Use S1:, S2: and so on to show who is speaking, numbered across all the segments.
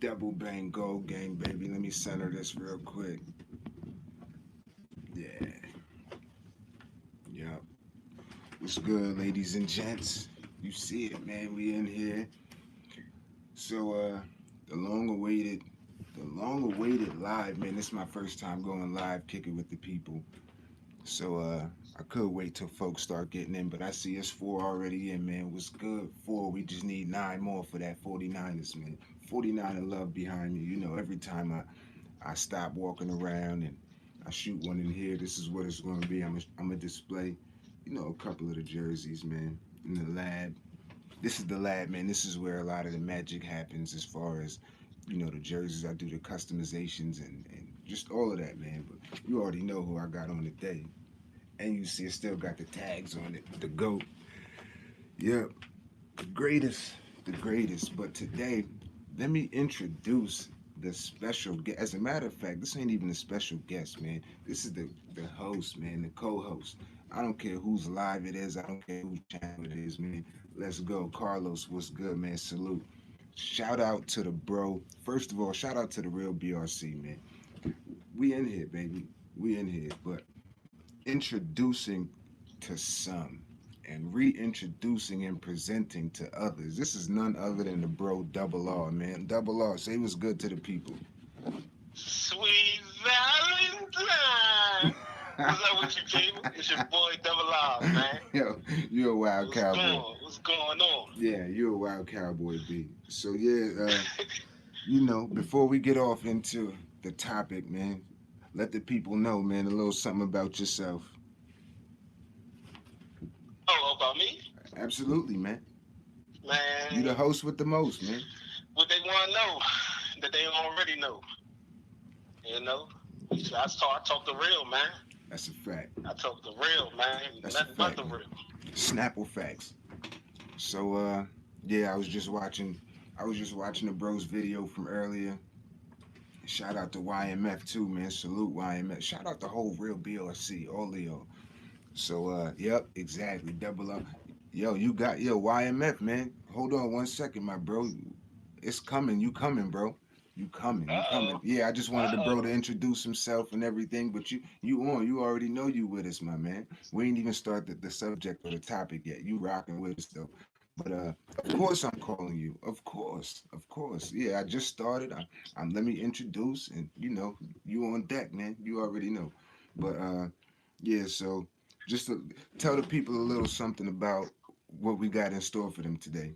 S1: Double bang gold gang, baby. Let me center this real quick. Yeah. Yep. What's good, ladies and gents? You see it, man. We in here. So the long awaited live, man. This is my first time going live, kicking with the people. So I could wait till folks start getting in, but I see it's four already in, man. What's good? Four. We just need nine more for that 49ers, man. 49 of love behind me. You know, every time I stop walking around and I shoot one in here, this is what it's going to be. I'm a display, you know, a couple of the jerseys, man, in the lab. This is the lab, man. This is where a lot of the magic happens as far as, you know, the jerseys. I do the customizations and just all of that, man. But you already know who I got on today. And you see it still got the tags on it. The GOAT. Yep. The greatest. The greatest. But today, let me introduce the special guest. As a matter of fact, this ain't even a special guest, man. This is the host, man, the co-host. I don't care whose live it is. I don't care whose channel it is, man. Let's go. Carlos, what's good, man? Salute. Shout out to the bro. First of all, shout out to the real BRC, man. We in here, baby. We in here. But introducing to some and reintroducing and presenting to others. This is none other than the bro Double R, man. Double R, say what's good to the people.
S2: Sweet Valentine. What's up with you, people? It's your boy Double R, man.
S1: Yo, you're a wild
S2: What's
S1: cowboy.
S2: going? What's going on?
S1: Yeah, you're a wild cowboy, B. So yeah, you know, before we get off into the topic, man, let the people know, man, a little something about yourself.
S2: Oh, about me?
S1: Absolutely, man. You
S2: Man,
S1: the host with the most, man.
S2: what they want to know that they already know. You know? I talk the real, man.
S1: That's a fact.
S2: I talk the real, man.
S1: That's a
S2: Nothing but
S1: fact,
S2: the
S1: man.
S2: real.
S1: Snapple facts. So yeah, I was just watching the bros video from earlier. Shout out to YMF too, man. Salute YMF. Shout out the whole real BLC, all of y'all. So yep, exactly. Double up. Yo, yo YMF, man. Hold on one second, my bro. It's coming. You coming, bro. You coming. You
S2: Uh-oh.
S1: coming. Yeah, I just wanted the bro to
S2: Uh-oh.
S1: introduce himself and everything, but you already know you with us, my man. We ain't even start the subject or the topic yet. You rocking with us though. But of course I'm calling you. Of course. Of course. Yeah, I just started. I'm let me introduce and you know, you on deck, man. You already know. But yeah, so just to tell the people a little something about what we got in store for them today.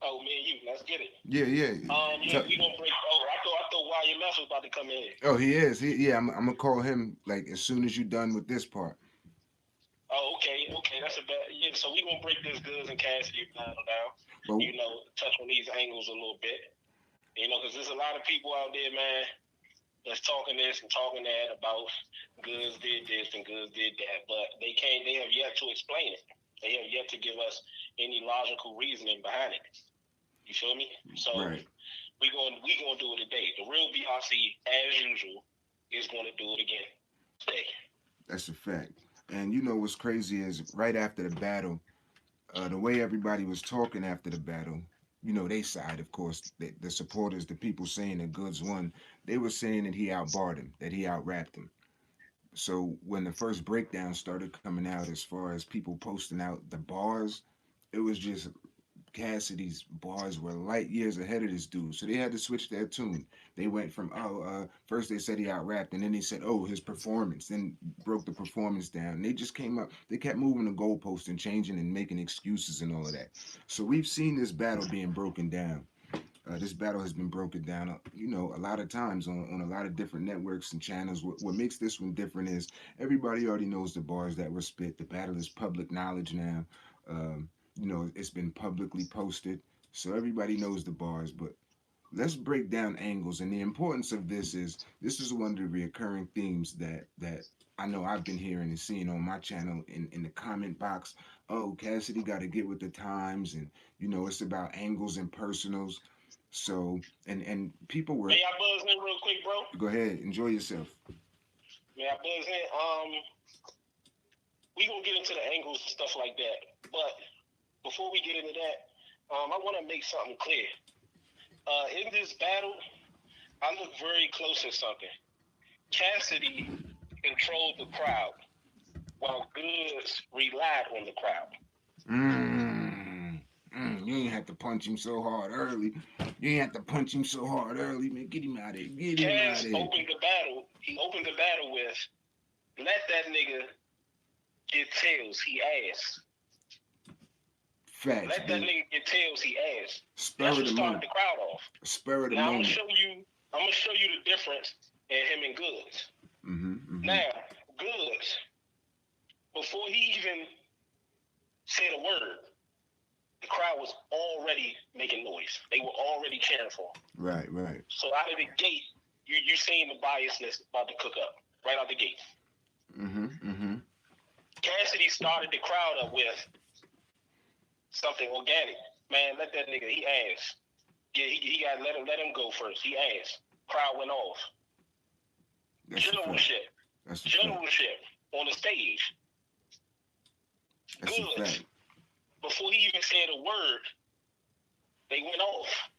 S2: Oh, me and you. Let's get it.
S1: Yeah, yeah.
S2: Yeah,
S1: Tell,
S2: we gonna break. Oh, I thought YMF was about to come in.
S1: oh, he is. Yeah, I'm gonna call him like as soon as you're done with this part.
S2: Oh, okay. That's a bad. Yeah, so we gonna break this Goodz and Cassidy battle down.
S1: But
S2: You know, touch on these angles a little bit. You know, because there's a lot of people out there, man, that's talking this and talking that about Goodz did this and Goodz did that, but they can't. They have yet to explain it. They have yet to give us any logical reasoning behind it. You feel me? So
S1: right,
S2: we gonna do it today. The real BRC, as usual, is gonna do it again today.
S1: that's a fact. And you know what's crazy is right after the battle, the way everybody was talking after the battle, you know, they side, of course, the supporters, the people saying that Goodz won, they were saying that he outbarred him, that he outrapped him. So when the first breakdown started coming out, as far as people posting out the bars, it was just Cassidy's bars were light years ahead of this dude. So they had to switch their tune. They went from first they said he out rapped, and then they said, oh, his performance, then broke the performance down. And they just came up, they kept moving the goalpost and changing and making excuses and all of that. So we've seen this battle being broken down. This battle has been broken down, you know, a lot of times on a lot of different networks and channels. What makes this one different is everybody already knows the bars that were spit. The battle is public knowledge now. You know, it's been publicly posted, so everybody knows the bars. But let's break down angles. And the importance of this is one of the recurring themes that I know I've been hearing and seeing on my channel in the comment box. Oh, Cassidy got to get with the times, and you know, it's about angles and personals. So and people were
S2: May I buzz in real quick, bro?
S1: go ahead, enjoy yourself.
S2: May I buzz in? We gonna get into the angles and stuff like that, but before we get into that, I want to make something clear. In this battle, I look very close at something. Cassidy controlled the crowd, while Goodz relied on the crowd.
S1: You ain't have to punch him so hard early. You ain't have to punch him so hard early, man. Get him out of here. Get him out of
S2: Cass
S1: here.
S2: opened the battle. He opened the battle with, "Let that nigga get tails, he ass.
S1: Facts,
S2: Let that nigga get tails, he ass."
S1: Spur
S2: That's
S1: of
S2: what
S1: the
S2: started
S1: moment.
S2: the crowd off.
S1: Spur of the
S2: now
S1: moment.
S2: I'm gonna show you the difference in him and Goodz. Now, Goodz, before he even said a word, the crowd was already making noise. They were already cheering for him.
S1: Right.
S2: So out of the gate, you seen the biasness about to cook up right out the gate. Cassidy started the crowd up with something organic. Man, let that nigga, he ass. Yeah, he got let him go first. He ass. Crowd went off. Generalship on the stage.
S1: That's
S2: Goodz.
S1: a fact.
S2: Before he even said a word, they went off.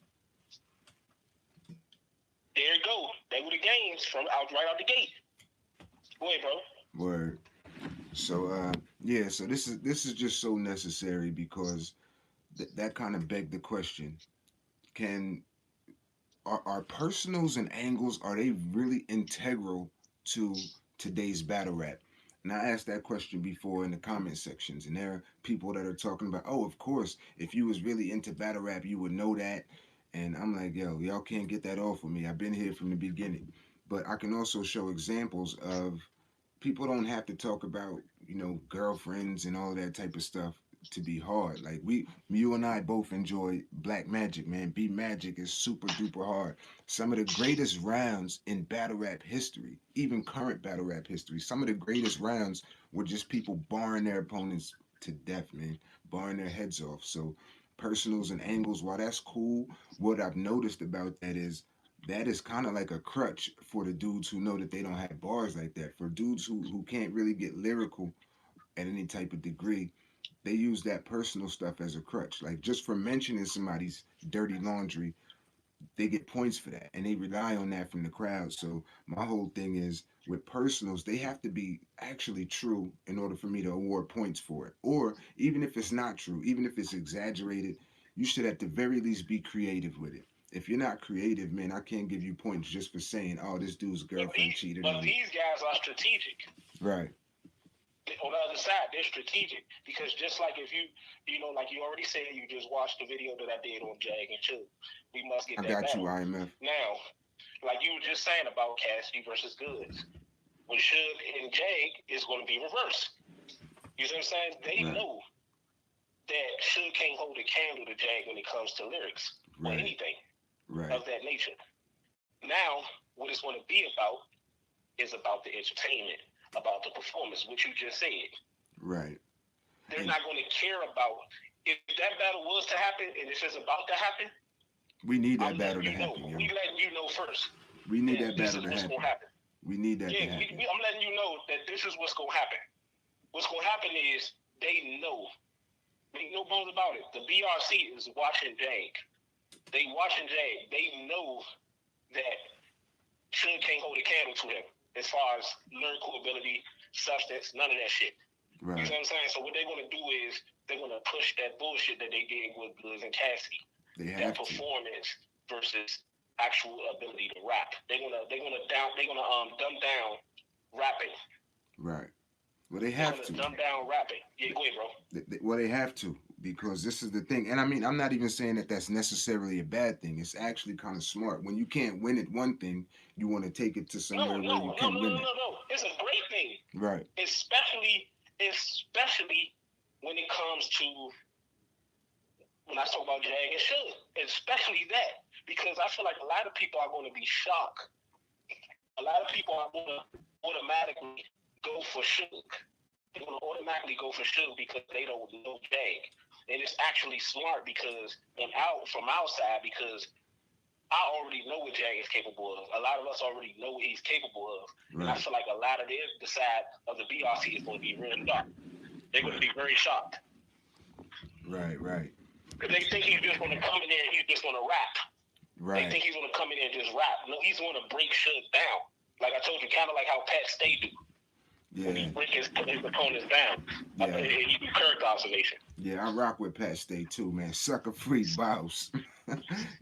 S2: There you go. They were the games from right out the gate. Go ahead, bro.
S1: Word. So so this is just so necessary because that kind of begged the question: are personals and angles, are they really integral to today's battle rap? And I asked that question before in the comment sections, and there are people that are talking about, oh, of course, if you was really into battle rap, you would know that. And I'm like, yo, y'all can't get that off of me. I've been here from the beginning. But I can also show examples of people don't have to talk about, girlfriends and all that type of stuff to be hard. Like you and I both enjoy Black Magic, man. B Magic is super duper hard. Some of the greatest rounds in battle rap history, even current battle rap history, some of the greatest rounds were just people barring their opponents to death, man, barring their heads off. So personals and angles, while that's cool, what I've noticed about that is kind of like a crutch for the dudes who know that they don't have bars like that. For dudes who can't really get lyrical at any type of degree, they use that personal stuff as a crutch. Like just for mentioning somebody's dirty laundry, they get points for that, and they rely on that from the crowd. So my whole thing is with personals, they have to be actually true in order for me to award points for it. Or even if it's not true, even if it's exaggerated, you should at the very least be creative with it. If you're not creative, man, I can't give you points just for saying, oh, this dude's girlfriend cheated on
S2: But
S1: him.
S2: these guys are strategic.
S1: Right.
S2: On the other side, they're strategic because just like if like you already said, you just watched the video that I did on Jag and Chill. We must get that
S1: I got
S2: battle.
S1: you, YMF.
S2: Now, like you were just saying about Cassidy versus Goodz, with Suge and Jag is going to be reversed. You see what I'm saying? They know that Suge can't hold a candle to Jag when it comes to lyrics or anything of that nature. Now, what it's going to be about is about the entertainment, about the performance, which you just said.
S1: Right.
S2: They're not going to care about if that battle was to happen and if it's about to happen.
S1: We need that battle to happen.
S2: We letting you know first.
S1: We need that battle to happen.
S2: Happen.
S1: We need that to happen.
S2: I'm letting you know that this is what's going to happen. What's going to happen is they know. Make no bones about it. The BRC is watching Jag. They watching Jag. They know that Suge can't hold a candle to him as far as lyrical ability, substance, none of that shit.
S1: Right.
S2: You know what I'm saying? So what they're going to do is they're going to push that bullshit that they did with Goodz and Cassidy. That performance versus actual ability to rap. They're gonna dumb down rapping.
S1: Right. Well, they have to.
S2: Dumb down rapping. Yeah, go ahead, bro.
S1: Well, they have to, because this is the thing. And I mean, I'm not even saying that that's necessarily a bad thing. It's actually kind of smart. When you can't win at one thing, you want to take it to somewhere where you can win it.
S2: No. It's a great thing.
S1: Right.
S2: Especially when it comes to, when I talk about Jag and Suge. Especially that. Because I feel like a lot of people are going to be shocked. A lot of people are going to automatically go for Suge. They're going to automatically go for Suge because they don't know Jag. And it's actually smart because from our side, because I already know what Jag is capable of. A lot of us already know what he's capable of. Right. And I feel like a lot of the side of the BRC is going to be real dark. They're going to be very shocked.
S1: Right.
S2: Because they think he's just going to come in there and he's just going to rap.
S1: Right.
S2: They think he's going to come in there and just rap. No, he's going to break shit down. Like I told you, kind of like how Pat Stay do.
S1: Yeah.
S2: When he break his opponents down.
S1: Yeah.
S2: He do character observation.
S1: Yeah, I rock with Pat Stay too, man. Sucker free boss.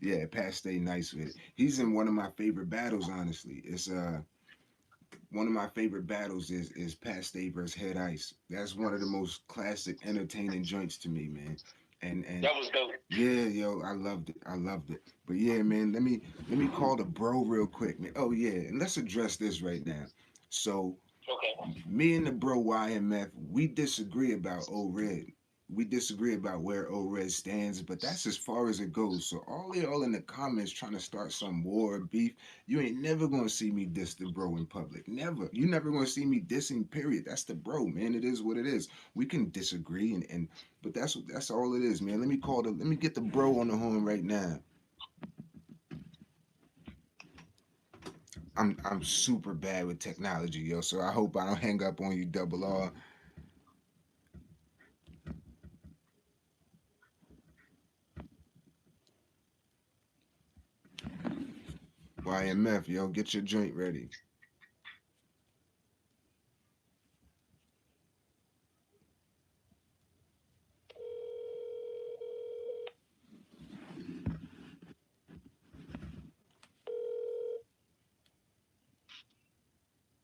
S1: Yeah, Pat Stay nice with it. He's in one of my favorite battles, honestly. It's one of my favorite battles is Pat Stay versus Head Ice. That's one of the most classic, entertaining joints to me, man. And
S2: that was dope.
S1: Yeah, yo, I loved it. I loved it. But yeah, man, let me call the bro real quick, man. Oh yeah, and let's address this right now. So,
S2: Okay.
S1: me and the bro YMF, we disagree about O-Red. We disagree about where O-Red stands, but that's as far as it goes. So all y'all in the comments trying to start some war or beef, you ain't never gonna see me diss the bro in public. Never. You never gonna see me dissing, period. That's the bro, man. It is what it is. We can disagree and but that's all it is, man. Let me get the bro on the horn right now. I'm super bad with technology, yo, so I hope I don't hang up on you, Double R. YMF, yo, get your joint ready.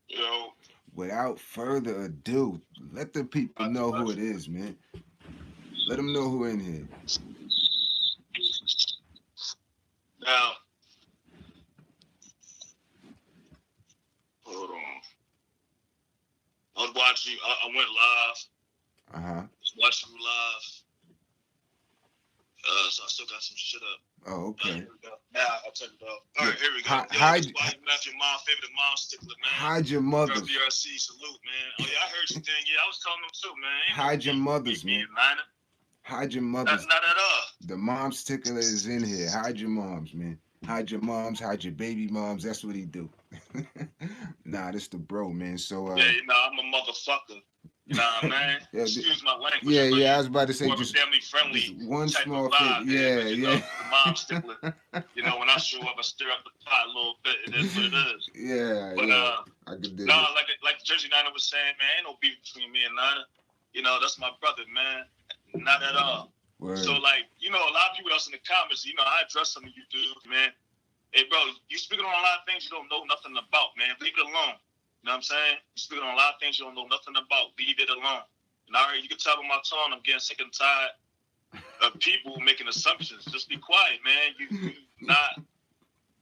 S2: Yo.
S1: Without further ado, let the people know who it is, man. Let them know who in here.
S2: Now, hold on. I was watching you. I went live. Watching you live. So I still got some shit up.
S1: Oh, okay.
S2: Here we go. Now I'll turn it off. All right, here we go.
S1: Hide
S2: your mom, favorite mom stickler, man.
S1: Hide your mothers.
S2: BRC, salute, man. Oh yeah, I heard you thing. Yeah, I was calling them too, man.
S1: Hide your mothers, man. Hide your mothers.
S2: Not at all.
S1: The mom stickler is in here. Hide your moms, man. Hide your moms, hide your baby moms. That's what he do. Nah, this the bro, man. So
S2: yeah, I'm a motherfucker. Nah, man.
S1: Yeah,
S2: excuse my language.
S1: Yeah, I was about to say just
S2: family friendly.
S1: Just one small thing. Yeah.
S2: The mom stickler. When I show up, I stir up the pot a little bit. It is what it is.
S1: Yeah,
S2: but
S1: I could do it.
S2: Like Jersey Niner was saying, man, ain't no beef between me and Niner. That's my brother, man. Not at all.
S1: Word.
S2: So, a lot of people else in the comments, I address some of you dudes, man. Hey, bro, you speaking on a lot of things you don't know nothing about, man. Leave it alone. You know what I'm saying? You speaking on a lot of things you don't know nothing about. Leave it alone. And you can tell by my tone, I'm getting sick and tired of people making assumptions. Just be quiet, man.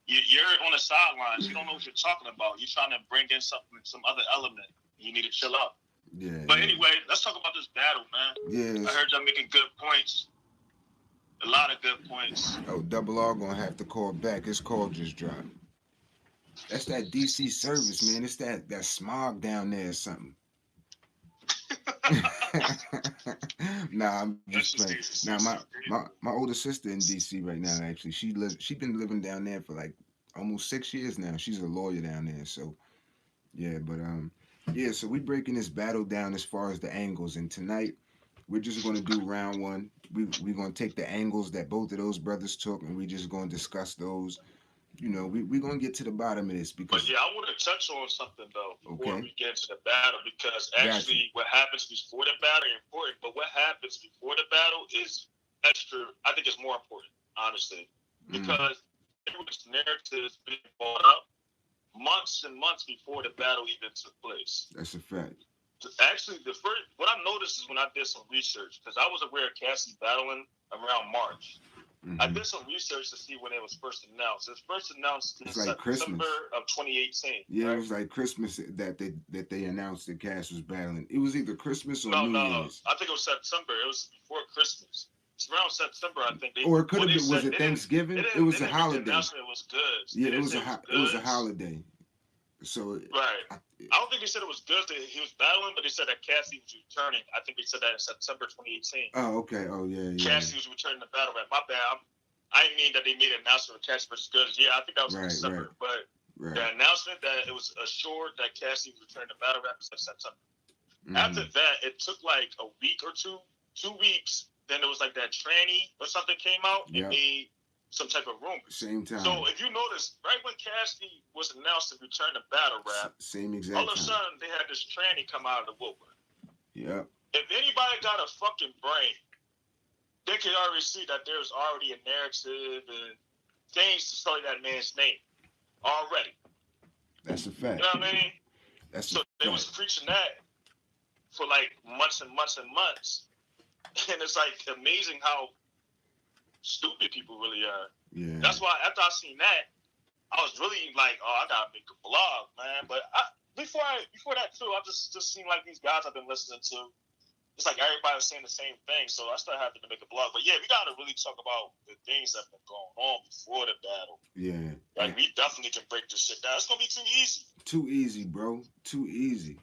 S2: You're on the sidelines. You don't know what you're talking about. You're trying to bring in some other element. You need to chill out.
S1: Yeah.
S2: But anyway, let's talk about this battle, man.
S1: Yeah.
S2: I heard y'all making good points. A lot of good points.
S1: Oh, Double R gonna have to call back. His call just dropped. That's that DC service, man. It's that smog down there or something. Nah, I'm just playing. Now my older sister in DC right now, actually. She been living down there for like almost 6 years now. She's a lawyer down there, so yeah, but yeah, so we breaking this battle down as far as the angles, and tonight we're just gonna do round one. We're gonna take the angles that both of those brothers took, and we just gonna discuss those. We're gonna get to the bottom of this because.
S2: But yeah, I want to touch on something though before we get to the battle, because actually what happens before the battle is important, but what happens before the battle is extra. I think it's more important, honestly, because there was narratives being brought up months and months before the battle even took place.
S1: That's a fact.
S2: Actually, what I noticed is when I did some research, because I was aware of Cassidy battling around March. I did some research to see when it was first announced. It was first announced in September of 2018.
S1: Yeah, right? It was like Christmas that they announced that Cass was battling. It was either Christmas or New Year's.
S2: I think it was September. It was before Christmas. It's around September, I think.
S1: Or it could have been. Was it Thanksgiving? It was a holiday.
S2: The announcement was Goodz.
S1: Yeah, it was a holiday. So
S2: right. I don't think they said it was Goodz that he was battling, but they said that Cassidy was returning. I think they said that in September 2018.
S1: Oh, okay. Oh, yeah.
S2: Cassidy was returning to battle rap. My bad. I didn't mean that they made an announcement of Cassidy versus Goodz. Yeah, I think that was in December. But the announcement that it was assured that Cassidy was returning to battle rap was in September. After that, it took like a week or 2 weeks
S3: then there was like that tranny or something came out and made some type of rumors.
S1: Same time.
S3: So if you notice, right when Cassidy was announced to return to battle rap,
S1: same exact
S3: all of a sudden they had this tranny come out of the woodwork.
S1: Yep.
S3: If anybody got a fucking brain, they could already see that there's already a narrative and things to study that man's name already.
S1: That's a fact.
S3: You know what I mean?
S1: So
S3: they was preaching that for like months and months and months. And it's like amazing how stupid people really are.
S1: Yeah.
S3: That's why after I seen that, I was really like, oh, I gotta make a blog, man. But before that too, I just seen like these guys I've been listening to. It's like everybody was saying the same thing, so I started having to make a blog. But yeah, we gotta really talk about the things that have been going on before the battle.
S1: Yeah.
S3: Like we definitely can break this shit down. It's gonna be too easy.
S1: Too easy, bro. Too easy.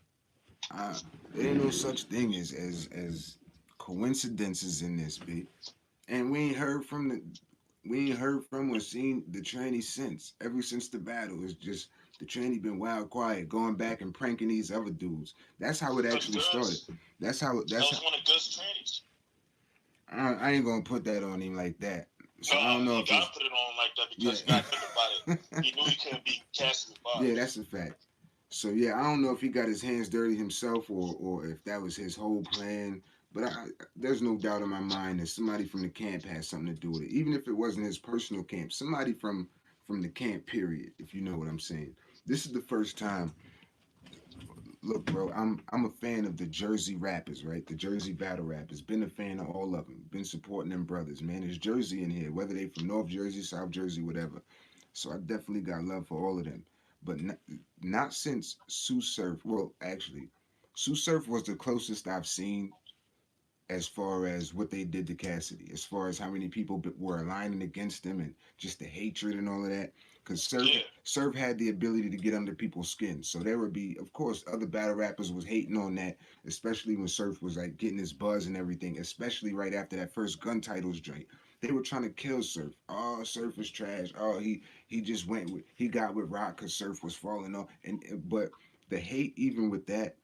S1: There ain't no such thing as coincidences in this, B. And we ain't heard from or seen the tranny since. Ever since the battle, it's just the tranny been wild quiet, going back and pranking these other dudes. That's how it actually started. That was one of
S3: Goodz trannies.
S1: I ain't gonna put that on him like that. So
S3: no,
S1: I don't know
S3: if you gotta put it on like that because you gotta think about it. He knew he couldn't beat Cassidy.
S1: Yeah, that's a fact. So yeah, I don't know if he got his hands dirty himself or if that was his whole plan. But there's no doubt in my mind that somebody from the camp had something to do with it. Even if it wasn't his personal camp, somebody from the camp, period, if you know what I'm saying. This is the first time. Look, bro, I'm a fan of the Jersey rappers, right? The Jersey battle rappers. Been a fan of all of them. Been supporting them brothers, man. There's Jersey in here, whether they from North Jersey, South Jersey, whatever. So I definitely got love for all of them. But not since Sue Surf. Well, actually, Sue Surf was the closest I've seen as far as what they did to Cassidy, as far as how many people were aligning against him and just the hatred and all of that. Because Surf had the ability to get under people's skin. So there would be, of course, other battle rappers was hating on that, especially when Surf was like getting his buzz and everything, especially right after that first gun titles joint. They were trying to kill Surf. Oh, Surf is trash. Oh, he just he got with Rock because Surf was falling off. But the hate, even with that,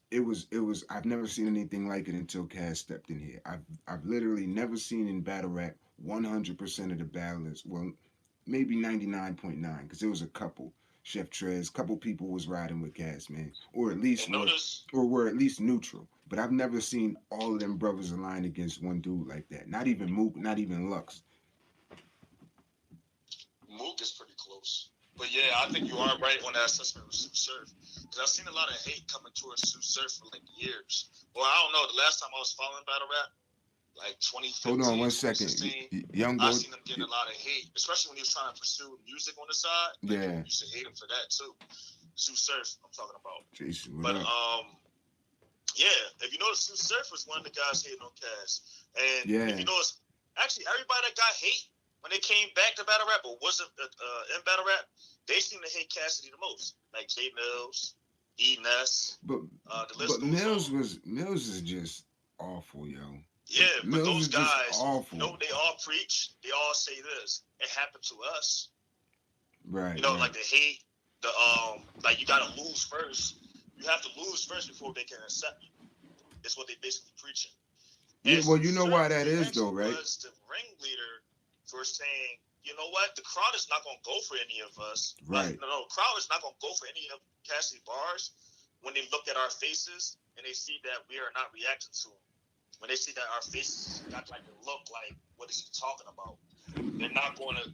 S1: it was I've never seen anything like it until Cass stepped in here. I've literally never seen in battle rap 100% of the battlers. Well, maybe 99.9 because there was a couple. Chef Trez, couple people was riding with Cass, man, or at least were at least neutral. But I've never seen all of them brothers align against one dude like that. Not even Mook, not even Lux.
S3: Mook is pretty close. But yeah, I think you are right on that assessment with Sue Surf. Because I've seen a lot of hate coming towards Sue Surf for like years. Well, I don't know. The last time I was following battle rap, like 2015,
S1: hold on 1 second. Young boy,
S3: I seen him getting a lot of hate, especially when he was trying to pursue music on the side. Like,
S1: yeah,
S3: you used to hate him for that too. Sue Surf, I'm talking about.
S1: Jason,
S3: but yeah, if you notice, Sue Surf was one of the guys hating on Cass, and if you notice, actually everybody that got hate when they came back to battle rap or wasn't in battle rap, they seem to hate Cassidy the most. Like Jay Mills, E. Ness.
S1: But Mills is just awful, yo.
S3: Yeah, but those guys, you know what they all preach? They all say this. It happened to us.
S1: Right.
S3: You know, like the hate, the like you gotta lose first. You have to lose first before they can accept you. That's what they basically preaching.
S1: Yeah, well, you know why that is though, right?
S3: Was the ringleader for saying, you know what, the crowd is not gonna go for any of us.
S1: Right.
S3: No, crowd is not gonna go for any of Cassidy bars when they look at our faces and they see that we are not reacting to them. When they see that our faces got like a look like, what is he talking about? They're not going to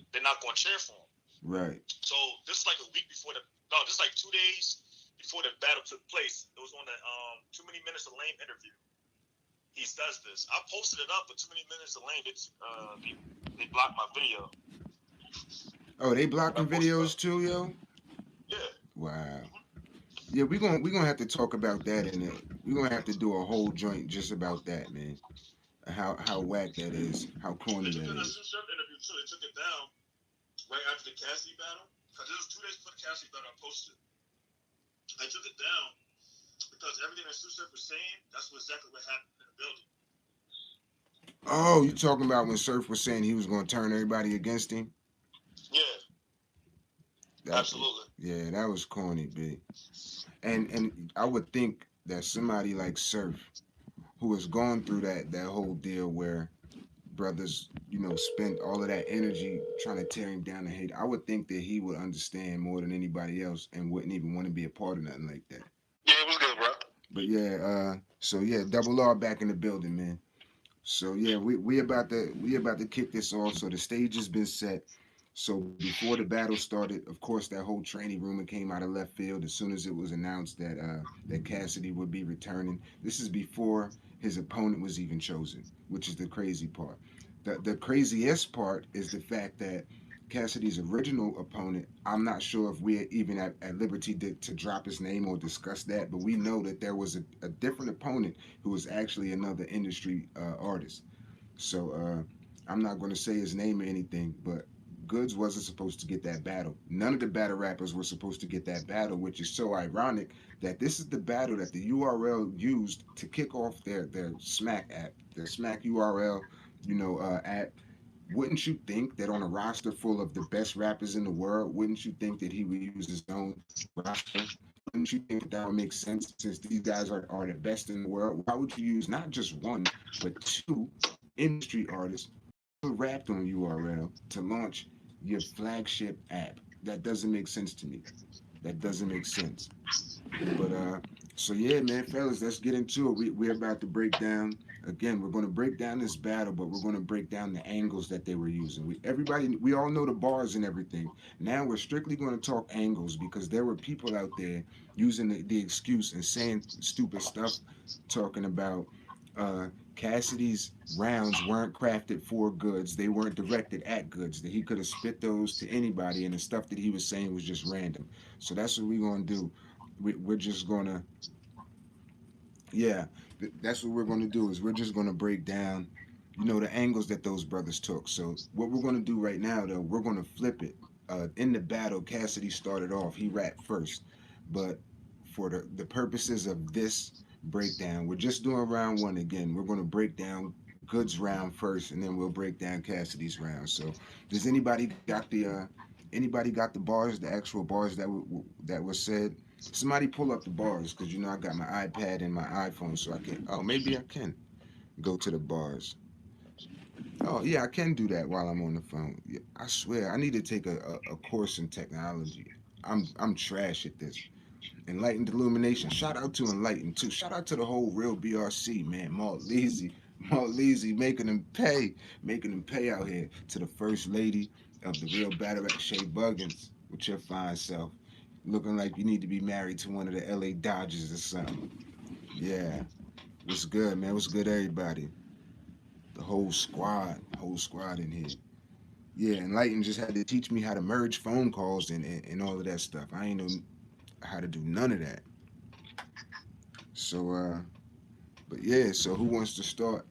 S3: cheer for him.
S1: Right.
S3: So this is like a week before this is like 2 days before the battle took place. It was on the Too Many Minutes of Lame interview. He says this. I posted it up, but Too Many Minutes of Lame, they blocked my video.
S1: Oh, they blocking videos too, yo?
S3: Yeah.
S1: Wow. Yeah, we're gonna have to talk about that in it. We're gonna have to do a whole joint just about that, man. How whack that is, how corny that is.
S3: They took it in a interview too. They took it down right after the Cassidy battle, because it was 2 days before the Cassidy battle. I posted. I took it down because everything that Sue Surf was saying, that's exactly what happened in the building.
S1: Oh, you talking about when Surf was saying he was going to turn everybody against him?
S3: Yeah. Absolutely.
S1: Yeah, that was corny, B. And I would think that somebody like Surf who has gone through that whole deal where brothers, spent all of that energy trying to tear him down and hate. I would think that he would understand more than anybody else and wouldn't even want to be a part of nothing like that.
S2: Yeah, it was good, bro.
S1: But yeah, so yeah, Double R back in the building, man. So yeah, we about to kick this off. So the stage has been set. So before the battle started, of course, that whole training rumor came out of left field as soon as it was announced that Cassidy would be returning. This is before his opponent was even chosen, which is the crazy part. The craziest part is the fact that Cassidy's original opponent, I'm not sure if we're even at liberty to drop his name or discuss that, but we know that there was a different opponent who was actually another industry artist. So I'm not going to say his name or anything, but Goodz wasn't supposed to get that battle. None of the battle rappers were supposed to get that battle, which is so ironic that this is the battle that the URL used to kick off their Smack app, their Smack URL, app. Wouldn't you think that on a roster full of the best rappers in the world, wouldn't you think that he would use his own roster? Wouldn't you think that would make sense since these guys are the best in the world? Why would you use not just one, but two industry artists who rapped on URL to launch your flagship app? That doesn't make sense to me. That doesn't make sense. But so yeah, man, fellas, let's get into it. We're about to break down again. We're going to break down this battle, but we're going to break down the angles that they were using. We all know the bars and everything. Now we're strictly going to talk angles because there were people out there using the excuse and saying stupid stuff, talking about Cassidy's rounds weren't crafted for Goodz. They weren't directed at Goodz. That he could have spit those to anybody, and the stuff that he was saying was just random. So that's what we're going to do. We're just gonna, yeah, that's what we're gonna do is we're just gonna break down, the angles that those brothers took. So what we're gonna do right now, though, we're gonna flip it. In the battle, Cassidy started off. He rapped first, but for the purposes of this breakdown, we're just doing round one again. We're gonna break down Goodz round first, and then we'll break down Cassidy's round. So does anybody got the bars, the actual bars that were said? Somebody pull up the bars because I got my iPad and my iPhone, so I can. Oh, maybe I can go to the bars. Oh yeah, I can do that while I'm on the phone. Yeah, I swear, I need to take a course in technology. I'm trash at this. Enlightened Illumination. Shout out to Enlightened too. Shout out to the whole real BRC man. Malt Leezy, making them pay out here. To the first lady of the real battle rap, Shay Buggins, with your fine self, looking like you need to be married to one of the LA Dodgers or something. Yeah, what's good, man? What's good, everybody? The whole squad in here. Yeah, Enlightened just had to teach me how to merge phone calls and all of that stuff. I ain't know how to do none of that. So, but yeah, so who wants to start?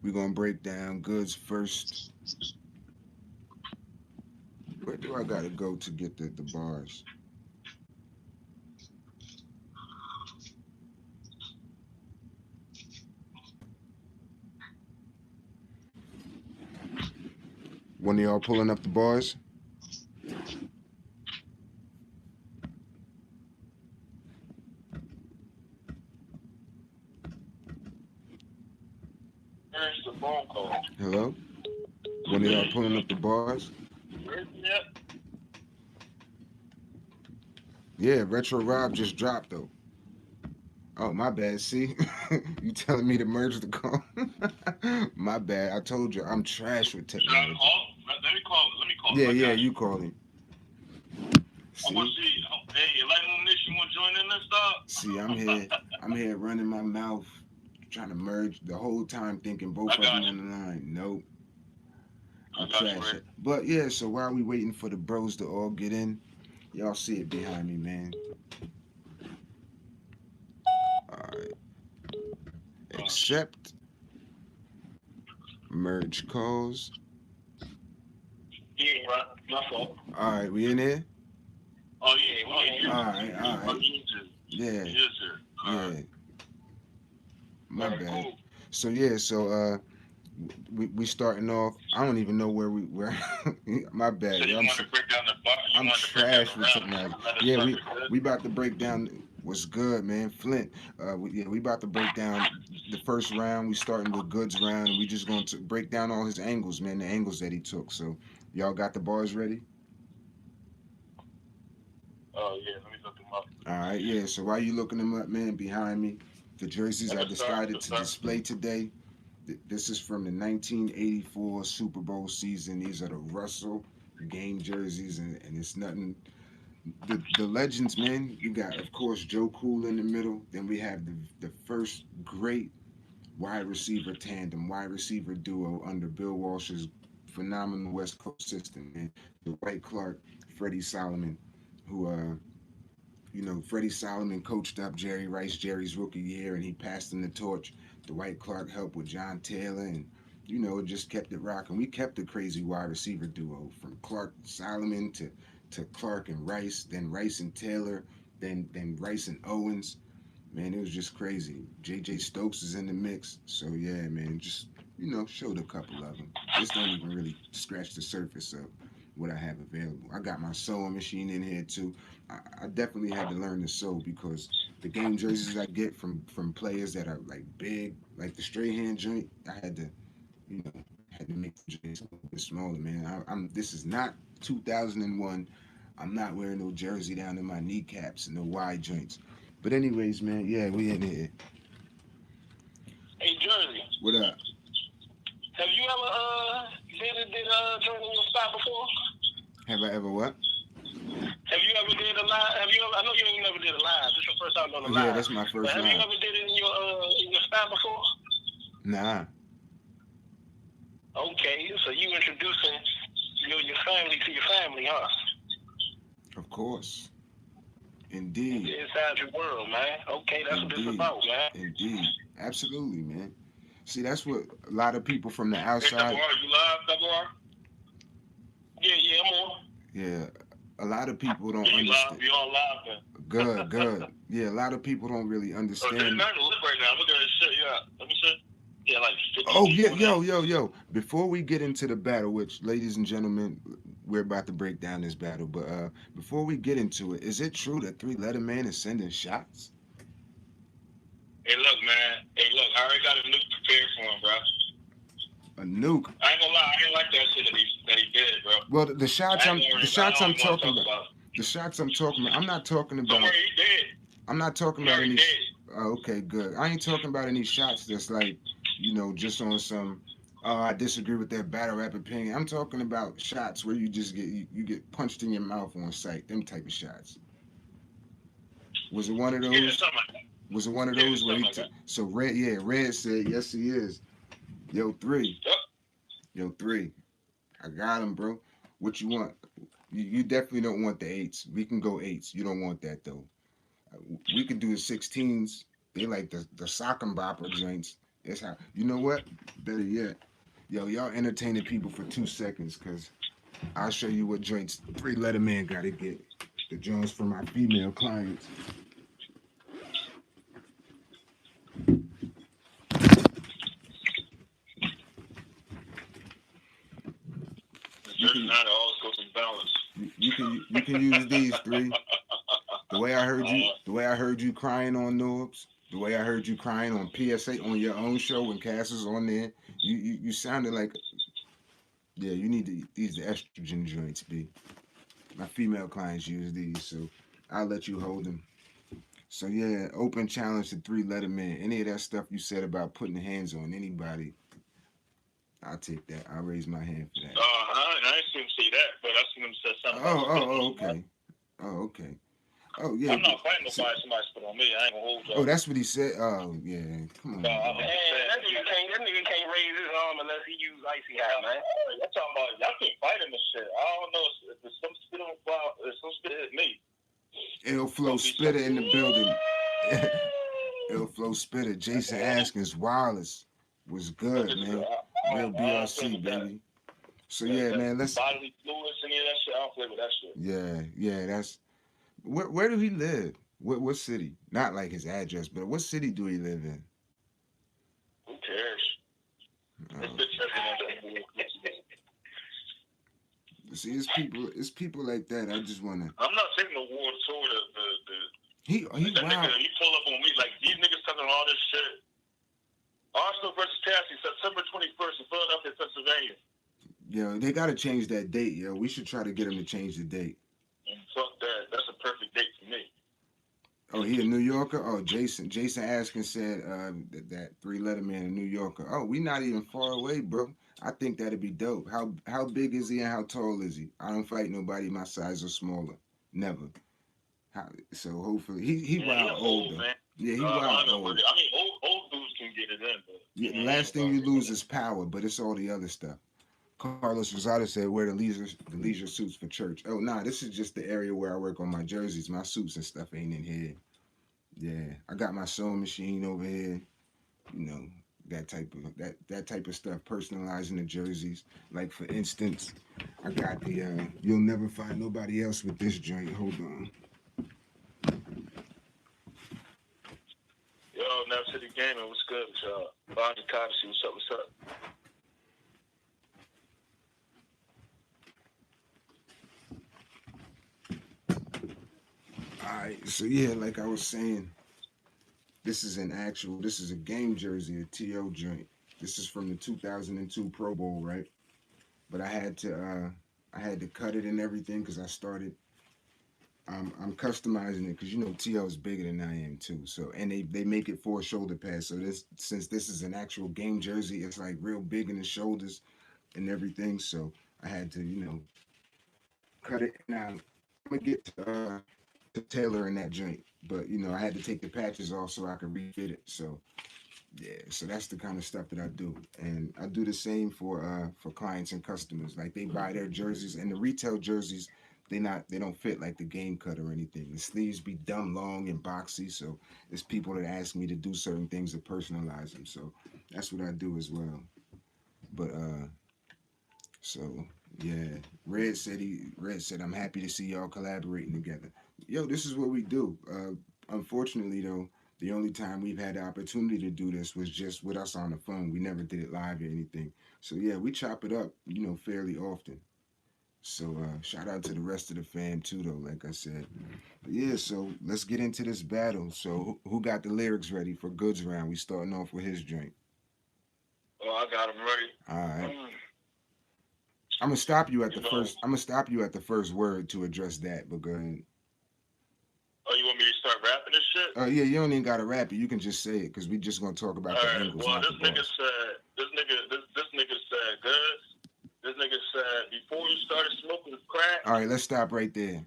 S1: We're gonna break down Goodz first. Where do I gotta go to get the bars? One of y'all pulling up the bars?
S2: There's the phone call.
S1: Hello? One of y'all pulling up the bars?
S2: Yep.
S1: Yeah, Retro Rob just dropped though. Oh, my bad. See, you telling me to merge the call? My bad. I told you I'm trash with technology.
S3: Let me call.
S1: Yeah, you call him.
S3: I want to see. Hey, Enlightened Nation, want to join in this stuff?
S1: See, I'm here running my mouth, trying to merge the whole time, thinking both of them on the line. Nope. I'm trash it. But yeah, so while we waiting for the bros to all get in, y'all see it behind me, man. Alright. Accept. Merge calls.
S2: Yeah, bro. My fault.
S1: Alright, we in here?
S3: Oh yeah.
S1: Alright. Yeah. Yeah. My bad. Cool. So yeah, we starting off. I don't even know where my bad.
S3: So I'm trash
S1: with technology. Yeah, we about to break down. What's good, man? Flint. We about to break down the first round. We starting with Goodz round, and we just going to break down all his angles, man. The angles that he took. So, y'all got the bars ready?
S3: Oh yeah, let me look them up.
S1: All right, yeah. So while you looking them up, man, behind me, the jerseys I decided to display today. This is from the 1984 Super Bowl season. These are the Russell game jerseys, and it's nothing. The legends, man. You got, of course, Joe Cool in the middle. Then we have the first great wide receiver tandem, wide receiver duo under Bill Walsh's phenomenal West Coast system, man. The Dwight Clark, Freddie Solomon, who Freddie Solomon coached up Jerry Rice Jerry's rookie year, and he passed him the torch. Dwight Clark helped with John Taylor, and it just kept it rocking. We kept the crazy wide receiver duo from Clark Solomon to Clark and Rice, then Rice and Taylor, then Rice and Owens. Man, it was just crazy. J.J. Stokes is in the mix, so yeah, man, just showed a couple of them. This don't even really scratch the surface of what I have available. I got my sewing machine in here too. I definitely had to learn to sew because the game jerseys I get from players that are like big, like the Strahan joint, I had to, had to make the joints a little bit smaller, man. This is not 2001. I'm not wearing no jersey down to my kneecaps and no wide joints. But anyways, man, yeah, we in here.
S2: Hey, Jersey.
S1: What up?
S2: Have you ever did joint in your spot before?
S1: Have I ever what?
S2: Have you ever did a live? I know you ain't never did a live. This is your first time on the live.
S1: Yeah, that's my first
S2: live.
S1: Have
S2: you ever did it in your spot before?
S1: Nah.
S2: Okay, so you introducing your family to your family, huh?
S1: Of course. Indeed.
S2: Inside your world, man. Okay, that's what this is about, man.
S1: Indeed. Absolutely, man. See, that's what a lot of people from the outside.
S3: Hey, you live, Double?
S2: Yeah, I'm on.
S1: Yeah, a lot of people don't understand.
S3: You on live, man.
S1: Good. Yeah, a lot of people don't really understand.
S3: Oh, they're not gonna live right now. Look at this shit. Yeah, let me see. Yeah, like 50
S1: Oh yeah, yo. Before we get into the battle, which, ladies and gentlemen, we're about to break down this battle, but before we get into it, is it true that Three Letter Man is sending shots?
S3: Hey, look, man. I already got a nuke prepared for him, bro.
S1: A nuke?
S3: I ain't gonna lie, I ain't like that shit that he did, bro.
S1: Well, the shots I'm talking about. The shots I'm talking about. I'm not talking about.
S3: Don't worry, he did.
S1: I'm not talking
S3: He
S1: about
S3: already
S1: any.
S3: did.
S1: Oh, okay, good. I ain't talking about any shots that's like, just on some. Oh, I disagree with that battle rap opinion. I'm talking about shots where you just get punched in your mouth on sight. Them type of shots. Was it one of those?
S3: Yeah, something like that.
S1: Was it one of those where he
S3: like
S1: so Red said yes he is. Yo, 3.
S3: Yep.
S1: Yo, 3. I got him, bro. What you want? You definitely don't want the 8s. We can go 8s. You don't want that though. We can do the 16s. They like the sock and bopper joints. It's how, you know what? Better yet. Yo, y'all entertaining people for 2 seconds because I'll show you what joints Three Letter Man got to get. The joints for my female clients. You can use these 3. The way I heard you crying on Norbs, the way I heard you crying on PSA on your own show when Cass was on there, you sounded like, yeah, you need these the estrogen joints, B. My female clients use these, so I'll let you hold them. So yeah, open challenge to Three Letter Man. Any of that stuff you said about putting hands on anybody, I'll take that. I'll raise my hand for that.
S3: I ain't seen him say that, but I seen him say something.
S1: Okay. Oh yeah.
S3: I'm not fighting nobody. Somebody spit on me. I ain't gonna hold you.
S1: Oh, that's what he said. Oh yeah. Come on.
S2: That nigga can't raise his arm unless he use icy hot, man.
S3: Y'all talking about y'all can fight him and shit. I don't know if there's some spit on fire. If some spit hit me.
S1: It'll flow spitter in the building. It'll flow spitter. Jason Askins Wallace was good, man. Real BRC, baby. So yeah, man, let's.
S3: Bodily fluids, any of that shit. I don't play with that shit.
S1: Yeah, that's. Where do he live? What city? Not like his address, but what city do he live in?
S3: Who cares?
S1: See, it's people like that. I just wanna.
S3: I'm not taking the war toward
S1: He
S3: That
S1: wild.
S3: nigga, he pull up on me like these niggas talking all this shit. Arsenal versus Cassidy, September 21st in Philadelphia, Pennsylvania.
S1: Yo, they gotta change that date, yo. We should try to get him to change the date.
S3: And fuck that. That's a perfect date for me.
S1: Oh, he a New Yorker? Oh, Jason Askin said that three-letter man a New Yorker. Oh, we not even far away, bro. I think that'd be dope. How big is he and how tall is he? I don't fight nobody my size or smaller. Never. So hopefully he wild old though.
S3: Man.
S1: Yeah, he wild old.
S3: I mean, old dudes can get it in, but
S1: Yeah, the last thing you lose is power, but it's all the other stuff. Carlos Rosado said, wear the leisure suits for church. Oh, nah, this is just the area where I work on my jerseys. My suits and stuff ain't in here. Yeah, I got my sewing machine over here. You know, that type of stuff, personalizing the jerseys. Like, for instance, I got the, you'll never find nobody else with this joint. Hold on.
S3: Yo, Nav City Gaming, what's good with y'all? Bonnie Cassidy, what's up?
S1: Alright, so yeah, like I was saying, this is a game jersey, a TO joint. This is from the 2002 Pro Bowl, right? But I had to cut it and everything because I started. I'm customizing it because TO is bigger than I am too. So and they make it for a shoulder pad. So since this is an actual game jersey, it's like real big in the shoulders and everything. So I had to cut it. Now I'm gonna get to tailoring that joint, but I had to take the patches off so I could refit it. So yeah, so that's the kind of stuff that I do, and I do the same for clients and customers. Like they buy their jerseys, and the retail jerseys, they don't fit like the game cut or anything. The sleeves be dumb long and boxy, so it's people that ask me to do certain things to personalize them. So that's what I do as well. But so yeah, Red said I'm happy to see y'all collaborating together. Yo, this is what we do. Unfortunately though, the only time we've had the opportunity to do this was just with us on the phone. We never did it live or anything. So yeah, we chop it up, fairly often. So shout out to the rest of the fam too though, like I said. But yeah, so let's get into this battle. So who got the lyrics ready for Goodz round? We starting off with his drink.
S3: Oh, I got him ready.
S1: All right. I'm gonna stop you at the first. I'm gonna stop you at the first word to address that. But go ahead.
S3: Oh, you want me to start rapping this shit?
S1: Oh yeah, you don't even gotta rap it. You can just say it because we just gonna talk about
S3: all
S1: the
S3: right.
S1: angles.
S3: Well, this nigga said, Goodz. This nigga said, before you started smoking crack.
S1: All right, let's stop right there.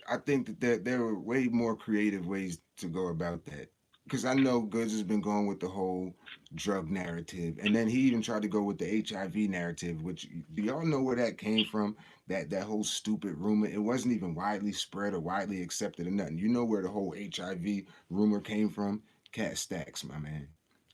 S1: I think that there were way more creative ways to go about that. Because I know Goodz has been going with the whole drug narrative, and then he even tried to go with the HIV narrative. Which, do y'all know where that came from? That whole stupid rumor. It wasn't even widely spread or widely accepted or nothing. You know where the whole HIV rumor came from? Cat Stacks, my man.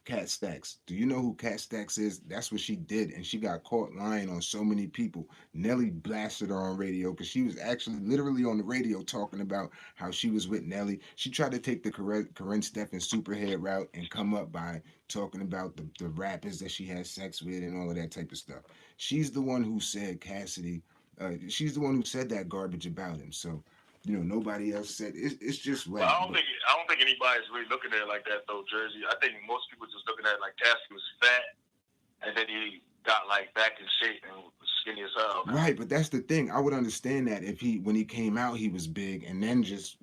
S1: Cat Stacks. Do you know who Cat Stacks is? That's what she did, and she got caught lying on so many people. Nelly blasted her on radio because she was actually literally on the radio talking about how she was with Nelly. She tried to take the Corinne Steffen superhead route and come up by talking about the rappers that she had sex with and all of that type of stuff. She's the one who said Cassidy. She's the one who said that garbage about him. So nobody else said it's just
S3: well, I don't think anybody's really looking at it like that though, Jersey. I think most people just looking at it like Cassidy was fat, and then he got like back in shape and was skinny as hell.
S1: Right, but that's the thing. I would understand that if when he came out he was big and then just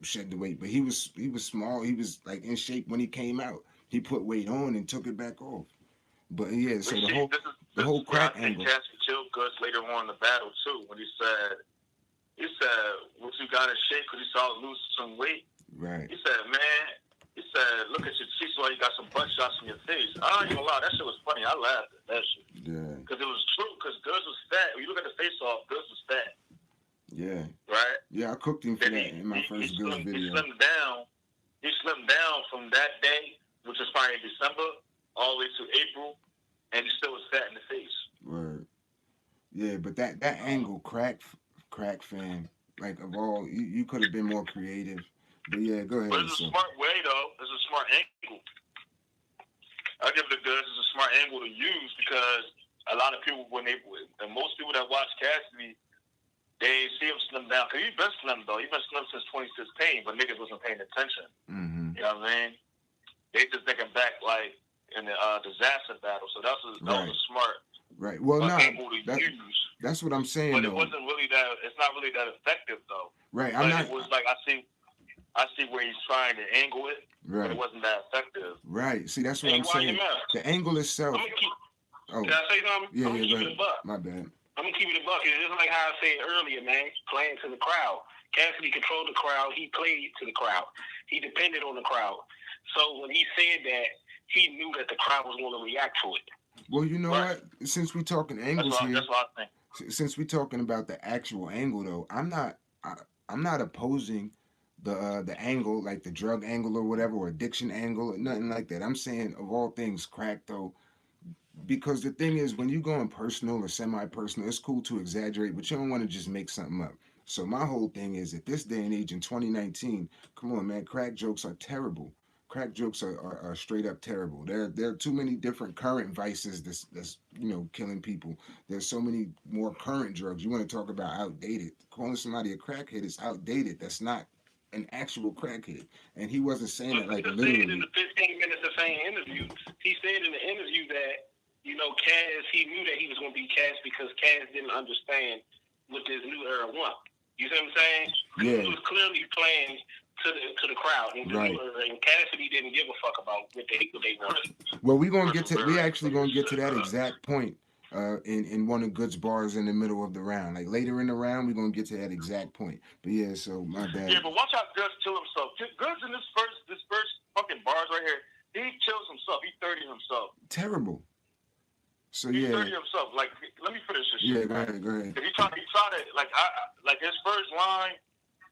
S1: shed the weight. But he was small. He was like in shape when he came out. He put weight on and took it back off. But yeah, so the whole crack angle.
S3: I think Cassidy killed Goodz later on in the battle too when he said, what you got in shape because he saw him lose some weight.
S1: Right.
S3: He said, man, look at your cheeks while you got some butt shots in your face. I ain't gonna lie, that shit was funny. I laughed at that shit.
S1: Yeah.
S3: Because it was true, because Goodz was fat. When you look at the face off, Goodz was fat.
S1: Yeah.
S3: Right?
S1: Yeah, I cooked him for that in my first Goodz video.
S3: He slimmed down from that day, which was probably in December, all the way to April, and he still was fat in the face.
S1: Word. Yeah, but that angle, crack fan, like of all, you could have been more creative. But yeah, go ahead.
S3: But it's a smart way though. It's a smart angle. I give it a Goodz. It's a smart angle to use because a lot of people, and most people that watch Cassidy, they see him slim down. Because he's been slim, though. He's been slim since 2016, but niggas wasn't paying attention.
S1: Mm-hmm.
S3: You know what I mean? They just thinking back, like, in the disaster battle. So that was a smart
S1: Well,
S3: angle to use.
S1: That's what I'm saying,
S3: but
S1: though.
S3: It's not really that effective, though.
S1: Right.
S3: It was like, I see where he's trying to angle it, but it wasn't that effective.
S1: Right. See, that's what I'm saying. The angle itself.
S2: Can I say something?
S1: Yeah,
S2: I'm gonna keep
S1: go
S2: it a buck.
S1: My bad.
S2: I'm gonna keep it a buck. It's just like how I said earlier, man. Playing to the crowd. Cassidy controlled the crowd. He played to the crowd. He depended on the crowd. So when he said that, he knew that the crowd was going to react to it.
S1: Well, you know what? Since we're talking angles here,
S3: that's what I think.
S1: Since we're talking about the actual angle, though, I'm not opposing the angle, like the drug angle or whatever, or addiction angle, or nothing like that. I'm saying of all things, crack though. Because the thing is, when you go in personal or semi-personal, it's cool to exaggerate, but you don't want to just make something up. So my whole thing is, at this day and age in 2019, come on, man, crack jokes are terrible. Crack jokes are straight up terrible. There are too many different current vices that's killing people. There's so many more current drugs. You want to talk about outdated? Calling somebody a crackhead is outdated. That's not an actual crackhead. And he wasn't saying it like literally.
S2: In the 15 minutes of same interview, he said in the interview that Cass, he knew that he was going to be Cass because Cass didn't understand what this new era want. You see what I'm saying?
S1: Yeah.
S2: He was clearly playing to the crowd, and Cassidy didn't give a fuck about what they wanted.
S1: Well, we actually gonna get to that exact point in one of Goodz bars in the middle of the round. Like later in the round, we're gonna get to that exact point. But yeah, so my bad.
S3: Yeah, but watch how Goodz kill himself. Goodz in this first fucking bars right here, he kills himself. He 30 himself.
S1: Terrible. So
S3: he
S1: yeah.
S3: 30 himself. Like, let me finish this
S1: shit.
S3: Yeah,
S1: go ahead.
S3: If he try to like his first line,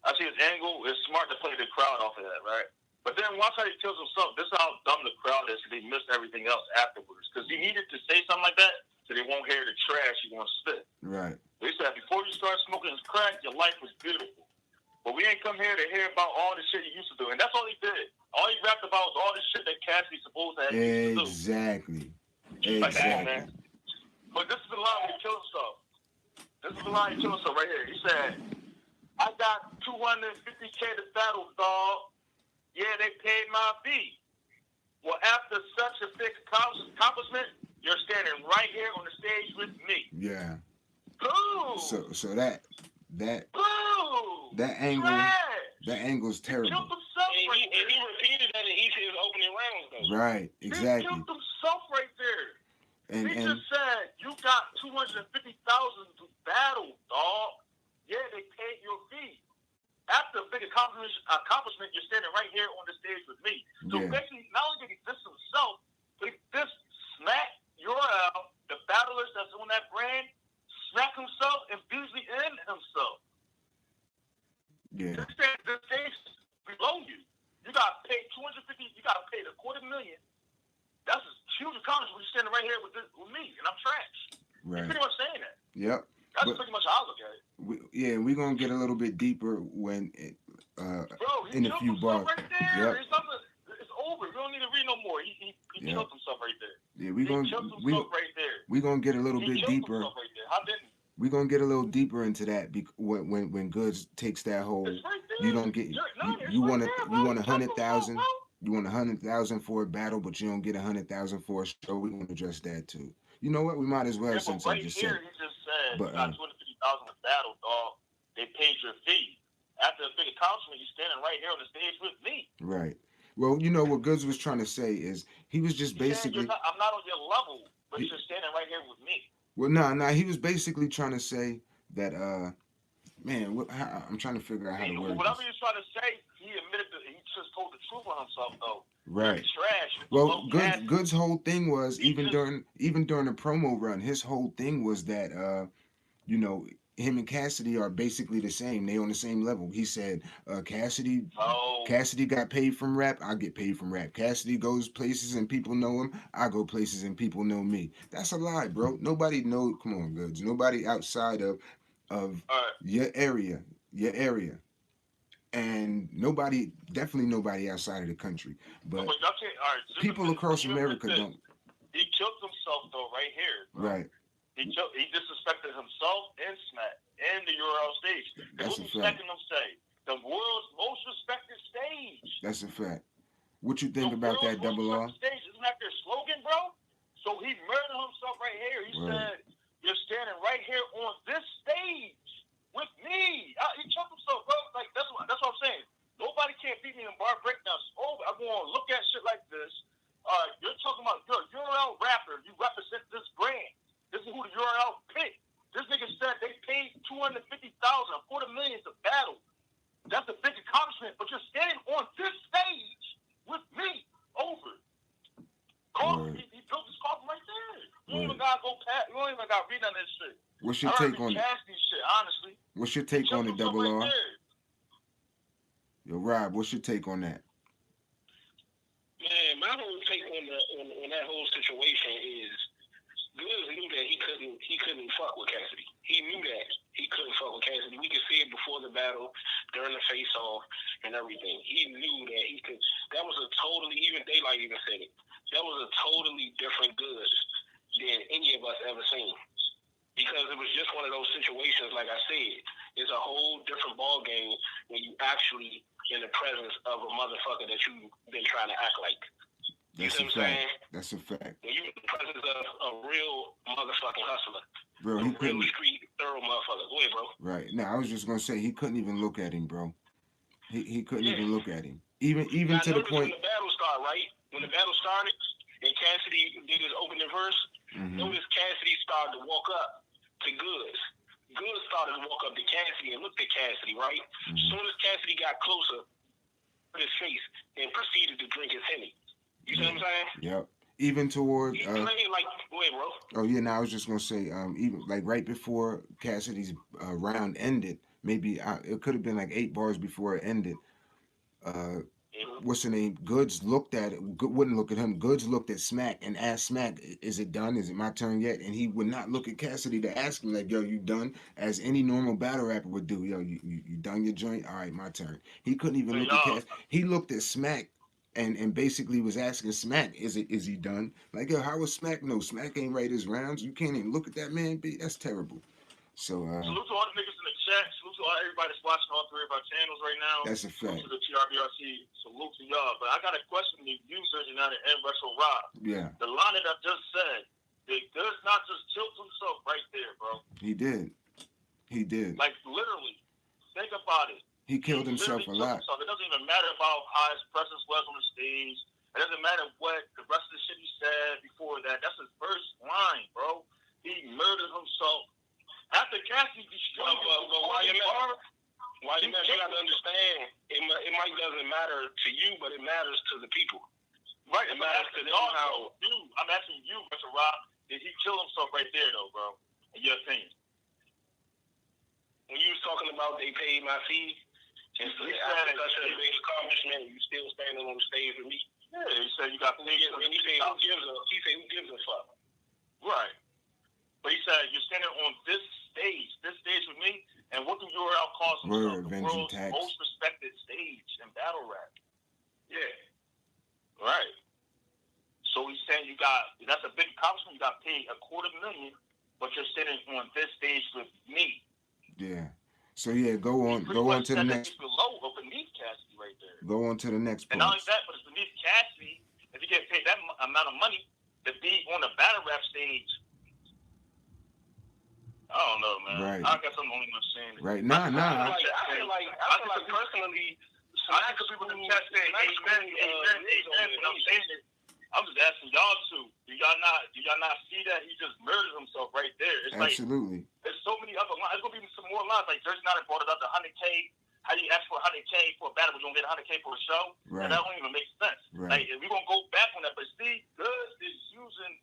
S3: I see his angle. It's smart to play the crowd off of that, right? But then watch how he kills himself. This is how dumb the crowd is. They missed everything else afterwards because he needed to say something like that so they won't hear the trash he wants to spit.
S1: Right.
S3: They said before you start smoking this crack, your life was beautiful. But we ain't come here to hear about all the shit you used to do, and that's all he did. All he rapped about was all the shit that Cassidy's supposed to have used to do.
S1: Exactly.
S3: Like that, man. But this is the line where he killed himself. This is the line he killed himself right here. He said, I got $250K to battle, dog. Yeah, they paid my fee. Well, after such a big accomplishment, you're standing right here on the stage with me.
S1: Yeah.
S3: Boo!
S1: So that
S3: Boo!
S1: That angle
S3: Trash!
S1: that angle's terrible.
S3: He killed himself right there.
S2: And he repeated that in each of his opening rounds, though.
S1: Right, exactly.
S3: He killed himself right there.
S1: And
S3: just said, you got $250,000 to battle, dog. Yeah, they paid your fee. After a big accomplishment, you're standing right here on the stage with me. So basically, not only did he diss himself, but he dissed Smack, URL, the battlers that's on that brand, Smack himself, and Beasley and himself.
S1: Yeah.
S3: The stage below you. You got paid $250,000. You got paid $250,000. That's a huge accomplishment when you're standing right here with me, and I'm trash.
S1: Right.
S3: He's pretty much saying that.
S1: Yep.
S3: That's pretty much how I look at it.
S1: We're going to get a little bit deeper when in a few bars.
S3: Right there. Yep. It's over. We don't need to read no more. He killed himself right there.
S1: Yeah, we're going to get a little bit deeper.
S3: Right there. How didn't he?
S1: We're going to get a little deeper into that when Goodz takes that whole, you don't get, you want 100,000. You want 100,000 for a battle, but you don't get 100,000 for a show. We want to address that too. You know what? We might as well since I just said.
S3: He just said, you got $250,000 a battle, dog. They paid your fee. After a big accomplishment, you're standing right here on the stage with me.
S1: Right. Well, you know what Goodz was trying to say is he was just basically.
S3: I'm not on your level, but you're standing right here with me.
S1: Well, no, he was basically trying to say that. Man, I'm trying to figure out how to word
S3: whatever you're trying to say, he admitted that he just told the truth on himself, though.
S1: Right.
S3: Trash.
S1: Well, Good's whole thing was even during the promo run, his whole thing was that him and Cassidy are basically the same. They on the same level. He said, Cassidy got paid from rap. I get paid from rap. Cassidy goes places and people know him. I go places and people know me. That's a lie, bro. Nobody knows. Come on, Goodz. Nobody outside of your area, and definitely nobody outside of the country. But people across America don't.
S3: He killed himself though, right here. Bro.
S1: Right.
S3: He disrespected himself and Smack in the URL stage.
S1: That's a
S3: What you
S1: fact.
S3: expecting them to say? The world's most respected stage.
S1: That's a fact. What you think about that, Double R?
S3: Stage. Isn't that their slogan, bro? So he murdered himself right here. He said, "You're standing right here on this stage with me." He choked himself, bro. Like that's what I'm saying. Nobody can't beat me in bar breakdowns. Oh, I'm going to look at shit like this. You're talking about you're a URL rapper. You represent this brand. This is who the URL picked. This nigga said they paid $250,000, $250,000 to battle. That's a big accomplishment. But you're standing on this stage with me. Over. He built his coffin right there. You don't even gotta go past. You don't even gotta read none of this shit.
S1: What's your take on it?
S3: Cassidy shit, honestly.
S1: What's your take on it, Double R? Yo, Rob, what's your take on that?
S2: Man, my whole take on that whole situation is Goodz knew that he couldn't fuck with Cassidy. He knew that he couldn't fuck with Cassidy. We could see it before the battle, during the face off, and everything. He knew that he could. That was a totally, even Daylight even said it. That was a totally different Goodz than any of us ever seen. Because it was just one of those situations, like I said, it's a whole different ball game when you actually in the presence of a motherfucker that you've been trying to act like. You see what I'm saying?
S1: That's a fact.
S2: When you in the presence of a real motherfucking hustler.
S1: Bro, he couldn't.
S2: Real street, thorough motherfucker. Go ahead, bro.
S1: Right. Now, I was just going to say, he couldn't even look at him, bro. He couldn't even look at him. Even
S2: now,
S1: to the point.
S2: When the battle started, right? When the battle started, and Cassidy did his opening verse, notice Cassidy started to walk up to Goodz. Goodz started to walk up to Cassidy and looked at Cassidy, right? As soon as Cassidy got closer, put his face and proceeded to drink his Henny. You see what I'm saying?
S1: Yep. Even toward.
S2: He played like, go ahead, bro.
S1: Oh yeah, now I was just gonna say, even like right before Cassidy's round ended, maybe it could have been like 8 bars before it ended. What's the name? Goodz looked at it. Wouldn't look at him. Goodz looked at Smack and asked Smack, "Is it done? Is it my turn yet?" And he would not look at Cassidy to ask him like, "Yo, you done?" As any normal battle rapper would do. "Yo, you done your joint? All right, my turn." He couldn't even look at Cassidy. He looked at Smack and basically was asking Smack, "Is he done?" Like, yo, how was Smack? No, Smack ain't right his rounds. You can't even look at that man. That's terrible. So
S3: salute to all the niggas in the chat. Salute to everybody that's watching all 3 of our channels right now.
S1: That's a fact.
S3: Salute to the TRBRC. Salute to y'all. But I got a question to you, Surgeon United and Retro Rob.
S1: Yeah.
S3: The line that I just said, did Goodz not just tilt himself right there, bro?
S1: He did.
S3: Like, literally. Think about it.
S1: He killed himself a lot.
S3: It doesn't even matter about how his presence was on the stage. It doesn't matter what the rest of the shit he said before that. That's his first line, bro. He murdered himself. After Cassidy destroyed
S2: YMF, you got to understand, it might doesn't matter to you, but it matters to the people.
S3: Right.
S2: It matters to them how.
S3: I'm asking you, Mr. Rob, did he kill himself right there, though, bro? In your opinion?
S2: When you was talking about they paid my fee, and so after such a big accomplishment, you still standing on the stage with me.
S3: Yeah, he said you got paid.
S2: And he said, who gives a fuck?
S3: Right. But he said, you're standing on this stage with me, and what do URL call himself? The world's most respected stage in battle rap. Yeah. Right. So he's saying that's a big accomplishment. You got paid $250,000, but you're standing on this stage with me.
S1: Yeah. So yeah, go on to the next.
S3: Below or beneath Cassidy right there.
S1: Go on to the next point.
S3: And not only that, but it's beneath Cassidy. If you get paid that amount of money to be on the battle rap stage, I don't know, man.
S1: Right.
S3: I guess I'm the only one saying it.
S1: Right. Nah.
S2: I feel like personally,
S3: I think people in the chat saying amen. And I'm saying it. I'm just asking y'all to. Do y'all not see that he just murdered himself right there? It's
S1: absolutely.
S3: Like there's so many other lines. There's gonna be some more lines. Like Jersey United brought it up to 100K. How do you ask for 100K for a battle, but you don't get 100K for a show?
S1: Right.
S3: And that don't even make sense.
S1: Right.
S3: Like we're gonna go back on that, but see, Goodz is using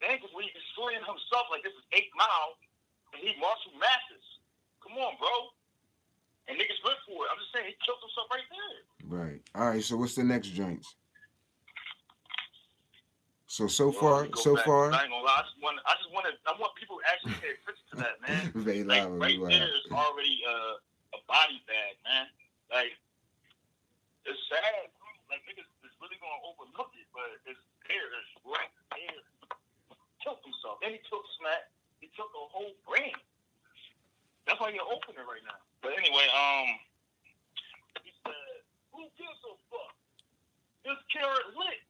S3: angles where he's destroying himself. Like this is 8 Mile. And he marched with masses. Come on, bro. And niggas went for it. I'm just saying he killed himself right there.
S1: Right. All right. So what's the next joints? So far.
S3: I ain't gonna lie. I want people to actually pay attention to that, man. Right there is already a body bag, man. Like it's sad. Like niggas is really gonna overlook it, but it's there. It's right there. Killed himself. Then he took Smack. He took a whole brand. That's why play your opener right now. But anyway, he said, "Who gives a fuck? This carrot lit.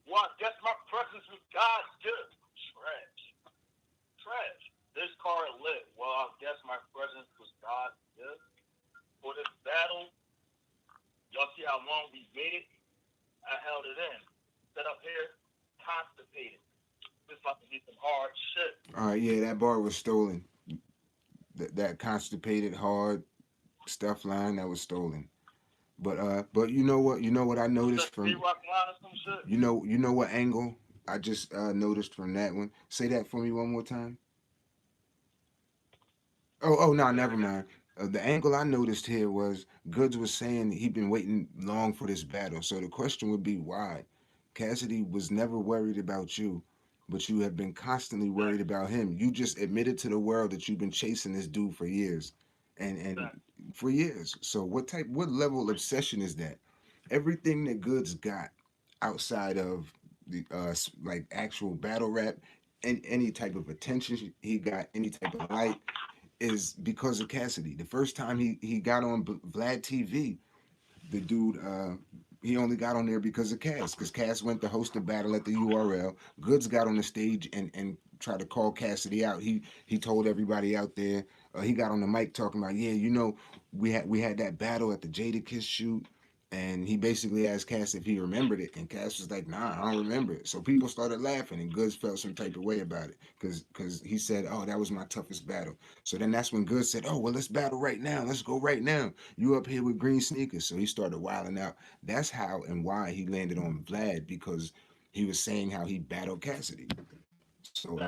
S3: Well, I guess my presence was God's gift. Trash. This card lit. Well, I guess my presence was God's gift. For this battle, y'all see how long we waited? I held it in. Set up here, constipated. This about to be some hard shit."
S1: All right, yeah, that bar was stolen. That constipated hard stuff line that was stolen. But you know what? You know what I noticed from you know what angle I just noticed from that one. Say that for me one more time. Oh no, never mind. The angle I noticed here was Goodz was saying he'd been waiting long for this battle. So the question would be why? Cassidy was never worried about you, but you have been constantly worried about him. You just admitted to the world that you've been chasing this dude for years, and for years. So what level of obsession is that? Everything that Goodz got outside of the like actual battle rap and any type of attention he got, any type of light is because of Cassidy. The first time he got on Vlad TV, the dude he only got on there because of Cass. Because Cass went to host a battle at the URL. Goodz got on the stage and tried to call Cassidy out. He told everybody out there. He got on the mic talking about, yeah, you know, we had that battle at the Jada Kiss shoot. And he basically asked Cass if he remembered it, and Cass was like, "Nah, I don't remember it." So people started laughing, and Goodz felt some type of way about it, because he said, "Oh, that was my toughest battle." So then that's when Goodz said, "Oh, well, let's battle right now. Let's go right now. You up here with green sneakers?" So he started wilding out. That's how and why he landed on Vlad, because he was saying how he battled Cassidy. So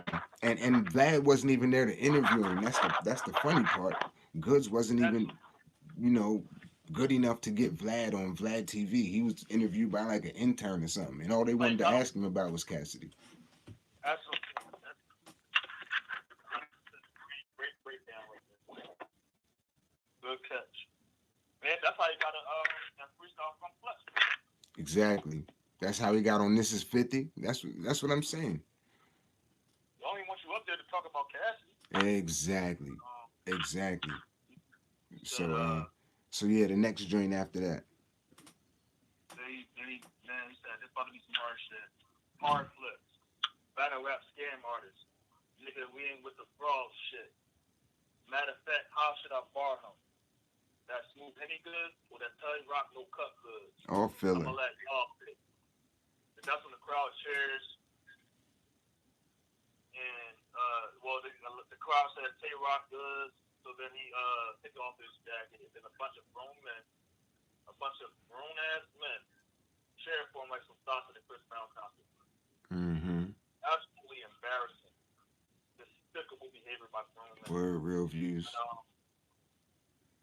S1: and Vlad wasn't even there to interview him. That's the funny part. Goodz wasn't even, you know, good enough to get Vlad on Vlad TV. He was interviewed by like an intern or something, and all they wanted to ask him about was Cassidy.
S3: Absolutely. Great breakdown right there. Good catch. Man, that's how you got a freestyle from Flex.
S1: Exactly. That's how he got on This Is 50. That's what I'm saying.
S3: They only want you up there to talk about Cassidy.
S1: Exactly. So yeah, the next joint after that.
S3: He said this about to be some hard shit. Hard flips. Battle rap scam artists. Nigga, we ain't with the fraud shit. Matter of fact, how should I bar him? That smooth any good or that Teddy Rock no cut good?
S1: All filler.
S3: I'm gonna let y'all pick. And that's when the crowd cheers. And the crowd said Teddy Rock good. So then he took off his jacket, and a bunch of grown ass men cheered for him like some thoughts at the Chris Brown concert.
S1: Mm-hmm.
S3: Absolutely embarrassing. Despicable behavior by grown men.
S1: Word, real views.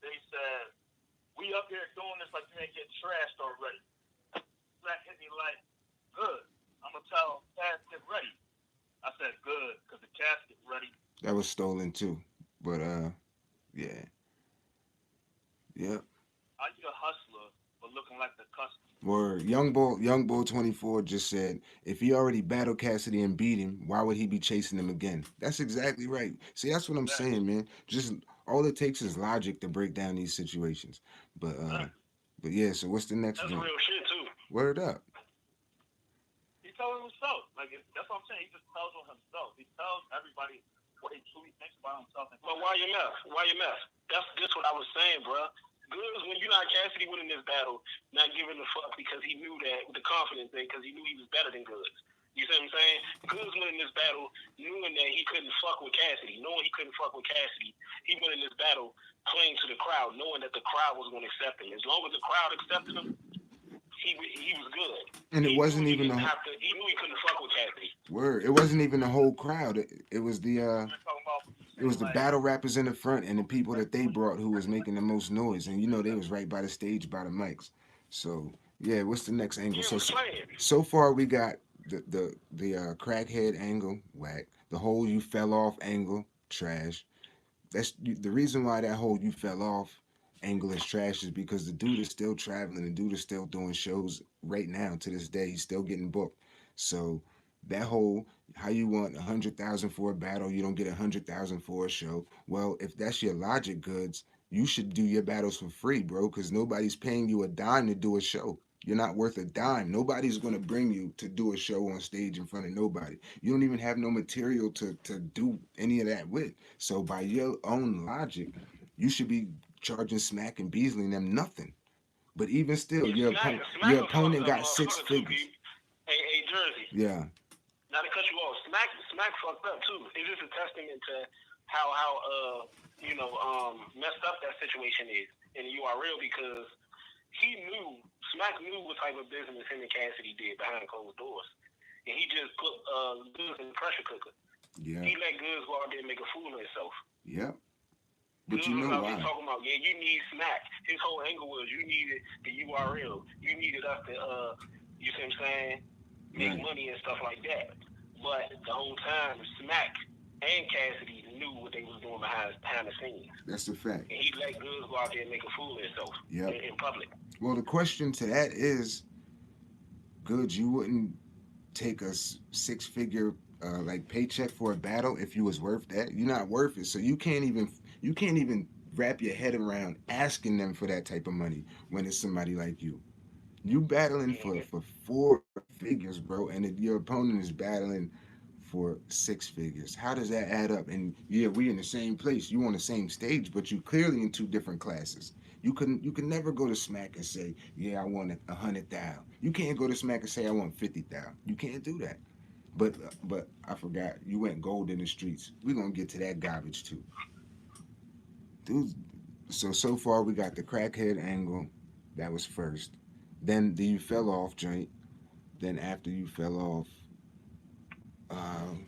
S3: They said, "We up here doing this like you ain't getting trashed already." Black hit me like, "Good. I'm gonna tell Cass get ready." I said, "Good," because the Cass get ready.
S1: That was stolen too, but yeah. Yep.
S3: Are you a hustler but looking like the customer?
S1: Word. Young Bull 24 just said, if he already battled Cassidy and beat him, why would he be chasing him again? That's exactly right. See, that's what I'm saying, man. Just all it takes is logic to break down these situations. But yeah, so what's the next
S2: one? That's real shit too.
S1: Word up.
S3: He told himself. That's what I'm saying. He just tells on himself. He tells everybody what he truly thinks about himself.
S2: But YMF. That's just what I was saying, bro. Goodz, when you not Cassidy winning this battle, not giving a fuck because he knew that with the confidence thing, because he knew he was better than Goodz. You see what I'm saying? Goodz winning this battle, knowing that he couldn't fuck with Cassidy, knowing he couldn't fuck with Cassidy. He winning this battle playing to the crowd, knowing that the crowd was going to accept him. As long as the crowd accepted him, he was good.
S1: And it wasn't even
S2: he knew he couldn't fuck with Cassidy.
S1: Word. It wasn't even the whole crowd. It was the battle rappers in the front and the people that they brought who was making the most noise. And you know they was right by the stage by the mics. So yeah, what's the next angle? So far we got the crackhead angle, whack. The whole you fell off angle, trash. That's the reason why that whole you fell off angle is trash, is because the dude is still traveling. The dude is still doing shows right now to this day. He's still getting booked. So that whole How you want 100,000 for a battle, you don't get 100,000 for a show. Well, if that's your logic, Goods, you should do your battles for free, bro, because nobody's paying you a dime to do a show. You're not worth a dime. Nobody's gonna bring you to do a show on stage in front of nobody. You don't even have no material to do any of that with. So by your own logic, you should be charging Smack and Beasley and them nothing. But even still,
S2: Yeah, Smack
S1: your
S2: a fucked
S1: opponent
S2: up
S1: got six
S2: motherfucker too,
S1: figures.
S2: Pete. Hey, Jersey.
S1: Yeah,
S2: Not to cut you off, Smack fucked up too. It's just a testament to how messed up that situation is in the URL because Smack knew what type of business him and Cassidy did behind closed doors, and he just put Goodz in the pressure cooker.
S1: yeah,
S2: He let Goodz go out there and make a fool of himself.
S1: yeah. But
S2: Goodz
S1: you
S2: was
S1: know
S2: out there
S1: why?
S2: talking about, yeah, you need Smack. His whole angle was you needed the URL. You needed us to, you see what I'm saying, make
S1: Right.
S2: money and stuff like that. But the whole time, Smack and Cassidy knew what they was doing behind the scenes.
S1: That's a fact.
S2: And he let Goodz go out there and make a fool of himself
S1: Yep.
S2: in public.
S1: Well, the question to that is, Good, you wouldn't take a six-figure like paycheck for a battle if you was worth that. You're not worth it, so you can't even wrap your head around asking them for that type of money when it's somebody like you. You battling for four figures, bro, and your opponent is battling for six figures. How does that add up? And yeah, we in the same place. You on the same stage, but you clearly in two different classes. You can never go to Smack and say, yeah, I want 100,000. You can't go to Smack and say I want 50,000. You can't do that. But I forgot you went gold in the streets. We're gonna get to that garbage too, dude. So far we got the crackhead angle. That was first. Then you fell off joint. Then after you fell off, um,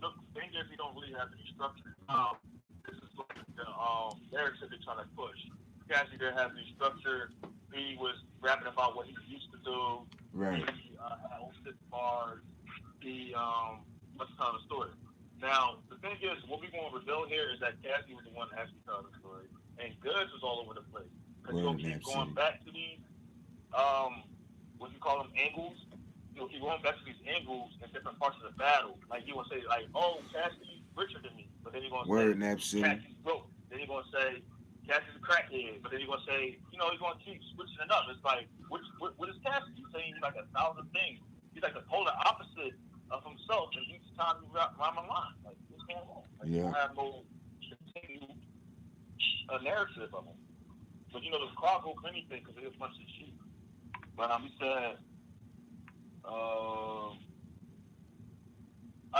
S3: Look, the thing is, he don't really have any structure. This is like the narrative they're trying to push. Cassidy didn't have any structure. He was rapping about what he used to do.
S1: right.
S3: He had old six bars. He let's tell the story. Now, the thing is, what we're going to reveal here is that Cassidy was the one that actually told the story, and Goodz was all over the place. Because he'll keep going back to these, what you call them, angles. He'll keep going back to these angles in different parts of the battle. Like he will say, like, "Oh, Cassidy's richer than me," but then he's gonna
S1: Word,
S3: say,
S1: Nap City.
S3: "Cassidy's broke." Then he's gonna say, "Cassidy's a crackhead," but then he's gonna say, he's gonna keep switching it up. It's like, what is Cassidy? He's saying like 1,000 things. He's like the polar opposite of himself, and each time you rhyme a line, like what's going on? Like, you don't have no continued narrative of him. But the crowd go for anything because they just bunch of shit. But he said, "Are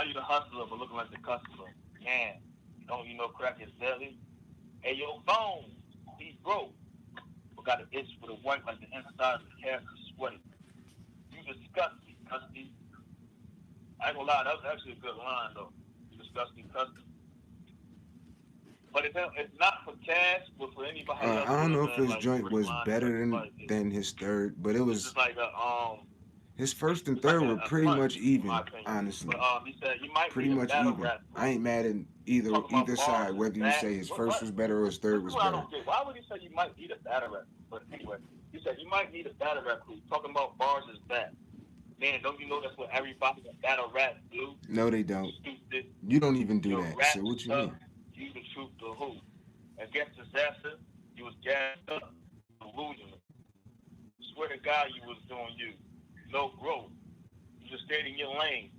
S3: you the hustler but looking like the customer? Man, don't you know crack is deadly? Hey, yo, Bones, he's broke, but got an itch for the white like the inside of the calf is sweaty. You disgusting, Custody." I ain't gonna lie, that was actually a good line though. You disgusting, Custody. But it's not for Cash, but for anybody else.
S1: I don't know if his
S3: like,
S1: joint was better than his third, but it was
S3: just like
S1: his first and third were pretty much even, honestly.
S3: But he said you might
S1: Pretty
S3: be a
S1: much
S3: battle
S1: even.
S3: rap.
S1: I ain't mad at either side, whether you say his first was better or his third was
S3: What I
S1: better.
S3: don't get, why would he say you might need a battle rap? But anyway, he said you might need a battle rap crew. Talking about bars is bad. Man, don't you know that's what everybody that battle rap do?
S1: No, they don't.
S3: Stupid.
S1: You don't even do
S3: Your
S1: that.
S3: rap
S1: So what you
S3: stuff,
S1: mean?
S3: you the truth to who? Against disaster, you was gassed up, delusional. Swear to God, you was doing you. No growth. You just stayed in your lane.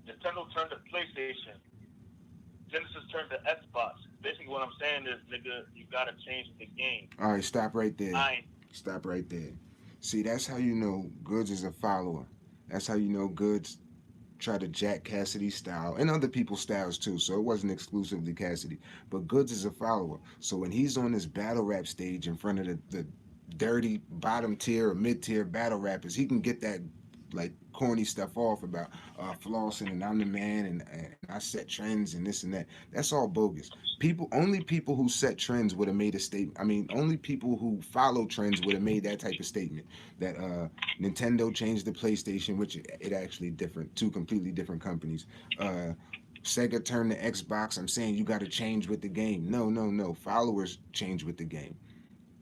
S3: Nintendo turned to PlayStation. Genesis turned to Xbox. Basically, what I'm saying is, nigga, you gotta change the game.
S1: All right, stop right there.
S3: I
S1: Stop right there. See, that's how you know Goodz is a follower. That's how you know Goodz try to jack Cassidy's style and other people's styles too. So it wasn't exclusively Cassidy, but Goodz is a follower. So when he's on this battle rap stage in front of the dirty bottom tier or mid tier battle rappers, he can get that like corny stuff off about flossing and I'm the man and I set trends and this and that. That's all bogus. Only people who set trends would have made a statement. I mean, only people who follow trends would have made that type of statement that Nintendo changed the PlayStation, which it actually different, two completely different companies. Sega turned to Xbox. I'm saying you got to change with the game. No, no, no. Followers change with the game.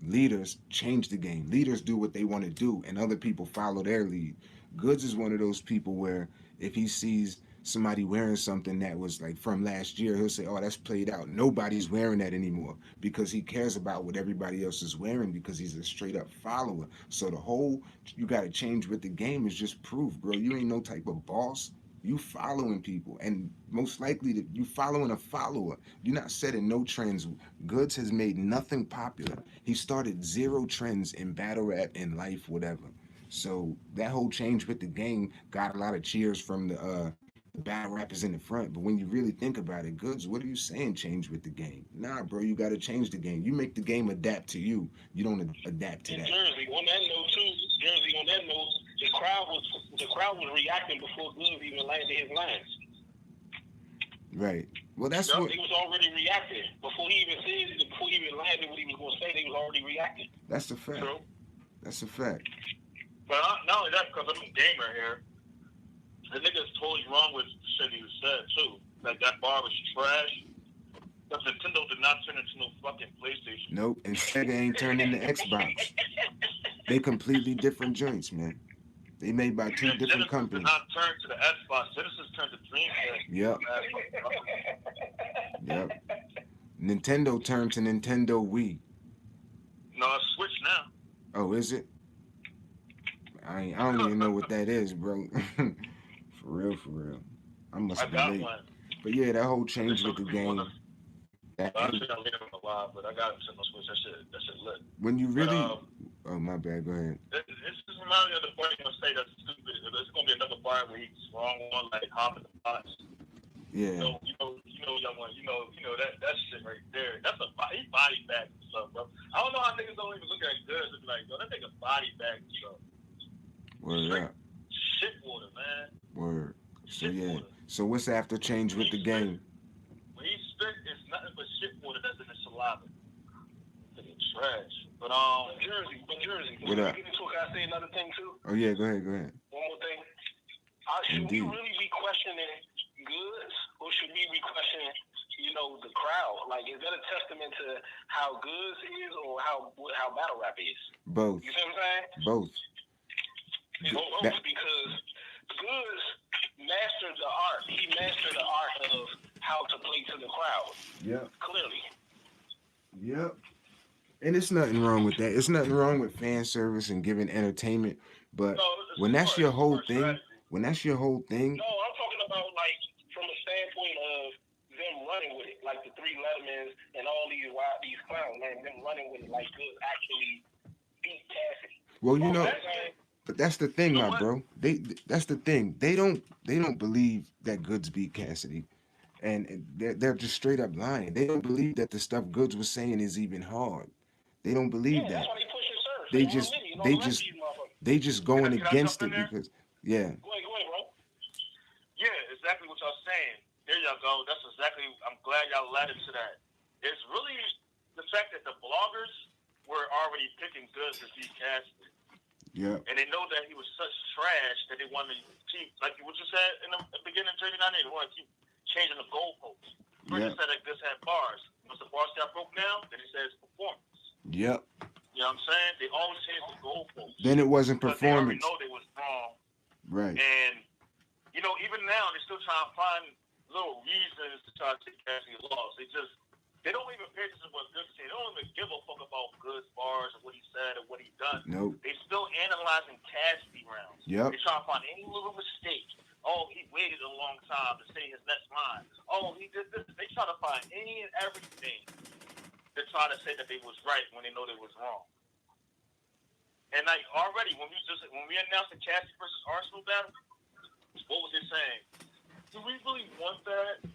S1: Leaders change the game. Leaders do what they want to do, and other people follow their lead. Goodz is one of those people where if he sees somebody wearing something that was like from last year, he'll say, "Oh, that's played out. Nobody's wearing that anymore," because he cares about what everybody else is wearing because he's a straight up follower. So the whole you got to change with the game is just proof, bro. You ain't no type of boss. You following people, and most likely that you following a follower. You're not setting no trends. Goodz has made nothing popular. He started zero trends in battle rap, in life, whatever. So that whole change with the game got a lot of cheers from the battle rappers in the front. But when you really think about it, Goodz, what are you saying? Change with the game? Nah, bro, you got to change the game. You make the game adapt to you. You don't adapt to
S2: And
S1: that.
S2: Jersey, on that note too, Jersey, on that note, the crowd was reacting before Goodz even landed his lines.
S1: Right. Well, that's what.
S2: They was already reacting before he even said, before he even landed what he was going to say. They was already reacting.
S1: That's a fact.
S3: True.
S1: That's a fact.
S3: But not only that, because I'm a gamer here, the nigga's totally wrong with shit he said too. Like that bar was trash. But Nintendo did not turn into no fucking PlayStation.
S1: Nope. And Sega ain't turned into Xbox. They completely different joints, man. They made by two different
S3: Genesis
S1: companies.
S3: did not turn to the Xbox. Genesis turned to Dreamcast.
S1: Yep. Yep. Nintendo turned to Nintendo Wii.
S3: No, it's Switch now.
S1: Oh, is it? I don't even know what that is, bro. For real. I must be
S3: got
S1: late.
S3: one.
S1: But yeah, that whole change with the game.
S3: I should have later on the live, but I got it to my Switch. That shit lit.
S1: When you really,
S3: But,
S1: oh my bad, go ahead.
S3: It just reminds me of the part you're gonna say that's stupid. There's gonna be another part where he's wrong on like hopping the box.
S1: Yeah.
S3: Young one. You know that shit right there. That's he body bag himself, bro. I don't know how niggas don't even look at Goodz and be like, yo, that nigga body bag himself.
S1: Word up.
S3: Shit water, man.
S1: Word. So
S3: Shit
S1: yeah.
S3: water.
S1: So what's after change with the game?
S3: When he spit, it's nothing but shit water that's in his saliva. It's trash. But
S2: Jersey.
S1: What up?
S2: Can I say another thing too?
S1: Oh yeah, go ahead.
S2: One more thing. Should we really be questioning Goodz, or should we be questioning, the crowd? Like, is that a testament to how Goodz is, or how battle rap is?
S1: Both.
S2: You see what I'm saying?
S1: Both.
S2: Both, because Goodz mastered the art. He mastered the art of how to play to the crowd.
S1: Yep.
S2: Clearly.
S1: Yep. And it's nothing wrong with that. It's nothing wrong with fan service and giving entertainment. But when that's your whole thing,
S2: No, I'm talking about like from a standpoint of them running with it, like the three Lettermans and all these clowns, man, them running with it, like Goodz actually beat Cassidy.
S1: Well, but that's the thing, my bro. That's the thing. They don't believe that Goodz beat Cassidy. And they're just straight up lying. They don't believe that the stuff Goodz was saying is even hard. They don't believe that.
S2: That's why they push service.
S1: They just going against it because
S2: Go ahead, bro.
S3: Yeah, exactly what y'all saying. There y'all go. That's exactly. I'm glad y'all led into that. It's really the fact that the bloggers were already picking Goodz to beat Cassidy.
S1: Yeah.
S3: And they know that he was such trash that they wanted to keep, like what you said in the beginning of Jersey 98, they want to keep changing the goalposts. First they said that Goodz had bars. Once the bars got broke down, then he says performance.
S1: Yep.
S3: You know what I'm saying? They always change the goalposts.
S1: Then it wasn't performance.
S3: They already know they was wrong.
S1: Right.
S3: And, even now, they're still trying to find little reasons to try to take Cassidy loss. They don't even pay attention to what Goodz said. They don't even give a fuck about Goodz bars or what he said or what he done.
S1: Nope.
S3: They still analyzing Cassidy rounds.
S1: Yep.
S3: They try to find any little mistake. Oh, he waited a long time to say his next line. Oh, he did this. They try to find any and everything to try to say that they was right when they know they was wrong. And like already, when we announced the Cassidy versus Arsenal battle, what was it saying? Do we really want that?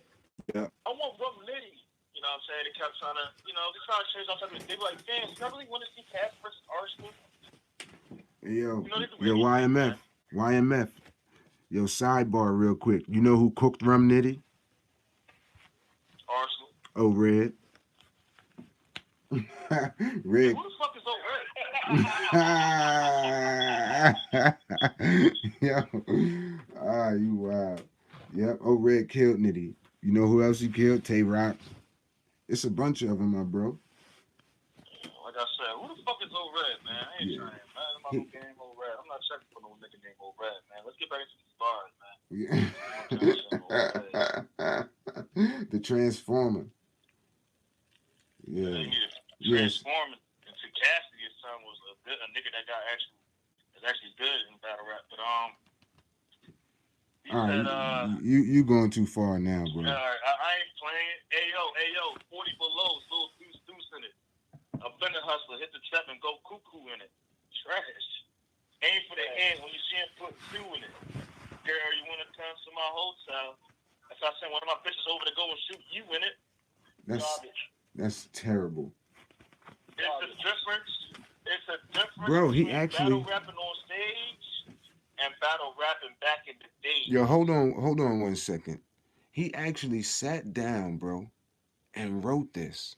S1: Yeah.
S3: I want Rum Nitty. You know what I'm saying? They kept trying to, they trying to change all types of. They were like, fans, you really want to see Cassidy versus Arsenal?
S1: Yo, YMF. Yo, sidebar real quick. You know who cooked Rum Nitty?
S3: Arsenal.
S1: Oh, Red. Red.
S3: Who the fuck is over?
S1: Yo, you wild. Yep, Red killed Nitty. You know who else he killed? Tay Rock. It's a bunch of them, my bro.
S3: Like I said, who the fuck Old Red, man. I ain't
S1: Yeah.
S3: trying. Man, my new game Old Red. I'm not checking for no nigga named Old Red, man. Let's get back into these bars, man.
S1: The Transformer.
S3: Yeah.
S1: Yeah.
S3: They needed to
S1: Yes.
S3: transform into Cassidy. His son was a nigga that got actually good in battle rap, but he
S1: All
S3: said
S1: right, you going too far now, bro.
S3: I ain't playing. Ayo, 40 below, little deuce in it. A bender hustler, hit the trap and go cuckoo in it. Trash. Aim for the head when you see him put two in it. Girl, you want to come to my hotel? That's why I sent one of my bitches over to go and shoot you in it.
S1: That's terrible.
S3: It's a difference
S1: Bro, he
S3: between
S1: actually
S3: battle rapping on stage and battle rapping back in the day.
S1: Yo, hold on 1 second. He actually sat down, bro, and wrote this.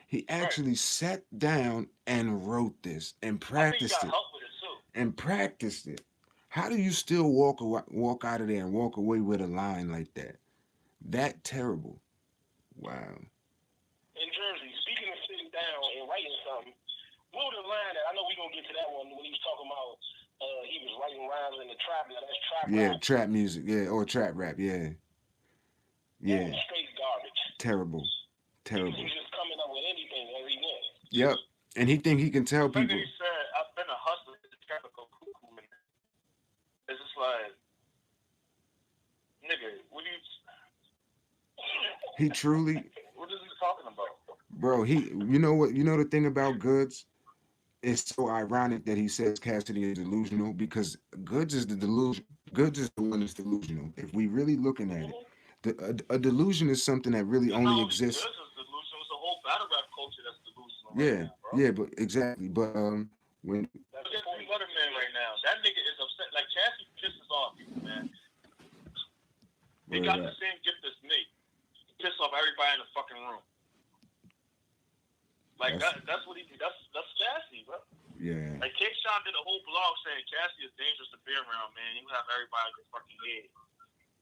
S1: He actually sat down and wrote this and practiced it.
S3: Help with it too.
S1: And practiced it. How do you still walk out of there and walk away with a line like that? That terrible. Wow.
S2: In Jersey, speaking of sitting down and writing something, what was the line that I know we're gonna get to that one when he was talking about he was writing rhymes in the trap. Now that's trap rap.
S1: Trap music, or trap rap, yeah.
S2: That was straight garbage.
S1: Terrible.
S2: He was just coming up with anything as he went.
S1: Yep. And he think he can tell people.
S3: He said, I've been a hustler to try to go cuckoo. It's just like, nigga, what are you...
S1: He truly...
S3: What is he talking about?
S1: Bro, you know what? You know the thing about Goodz? It's so ironic that he says Cassidy is delusional because Goodz is the delusion. Goodz is the one that's delusional. If we really looking at it, a delusion is something that really only exists.
S3: Goodz is delusional. It's a whole battle rap culture that's delusional.
S1: But exactly. But when
S3: look at Butterman right now, that nigga is upset. Like Cassidy pisses off people, man. He got the same gift as me. He pisses off everybody in the fucking room. Like that's what he did. That's Cassidy, bro.
S1: Yeah.
S3: Like K-Shon did a whole blog saying Cassidy is dangerous to be around, man. You have everybody in your fucking head.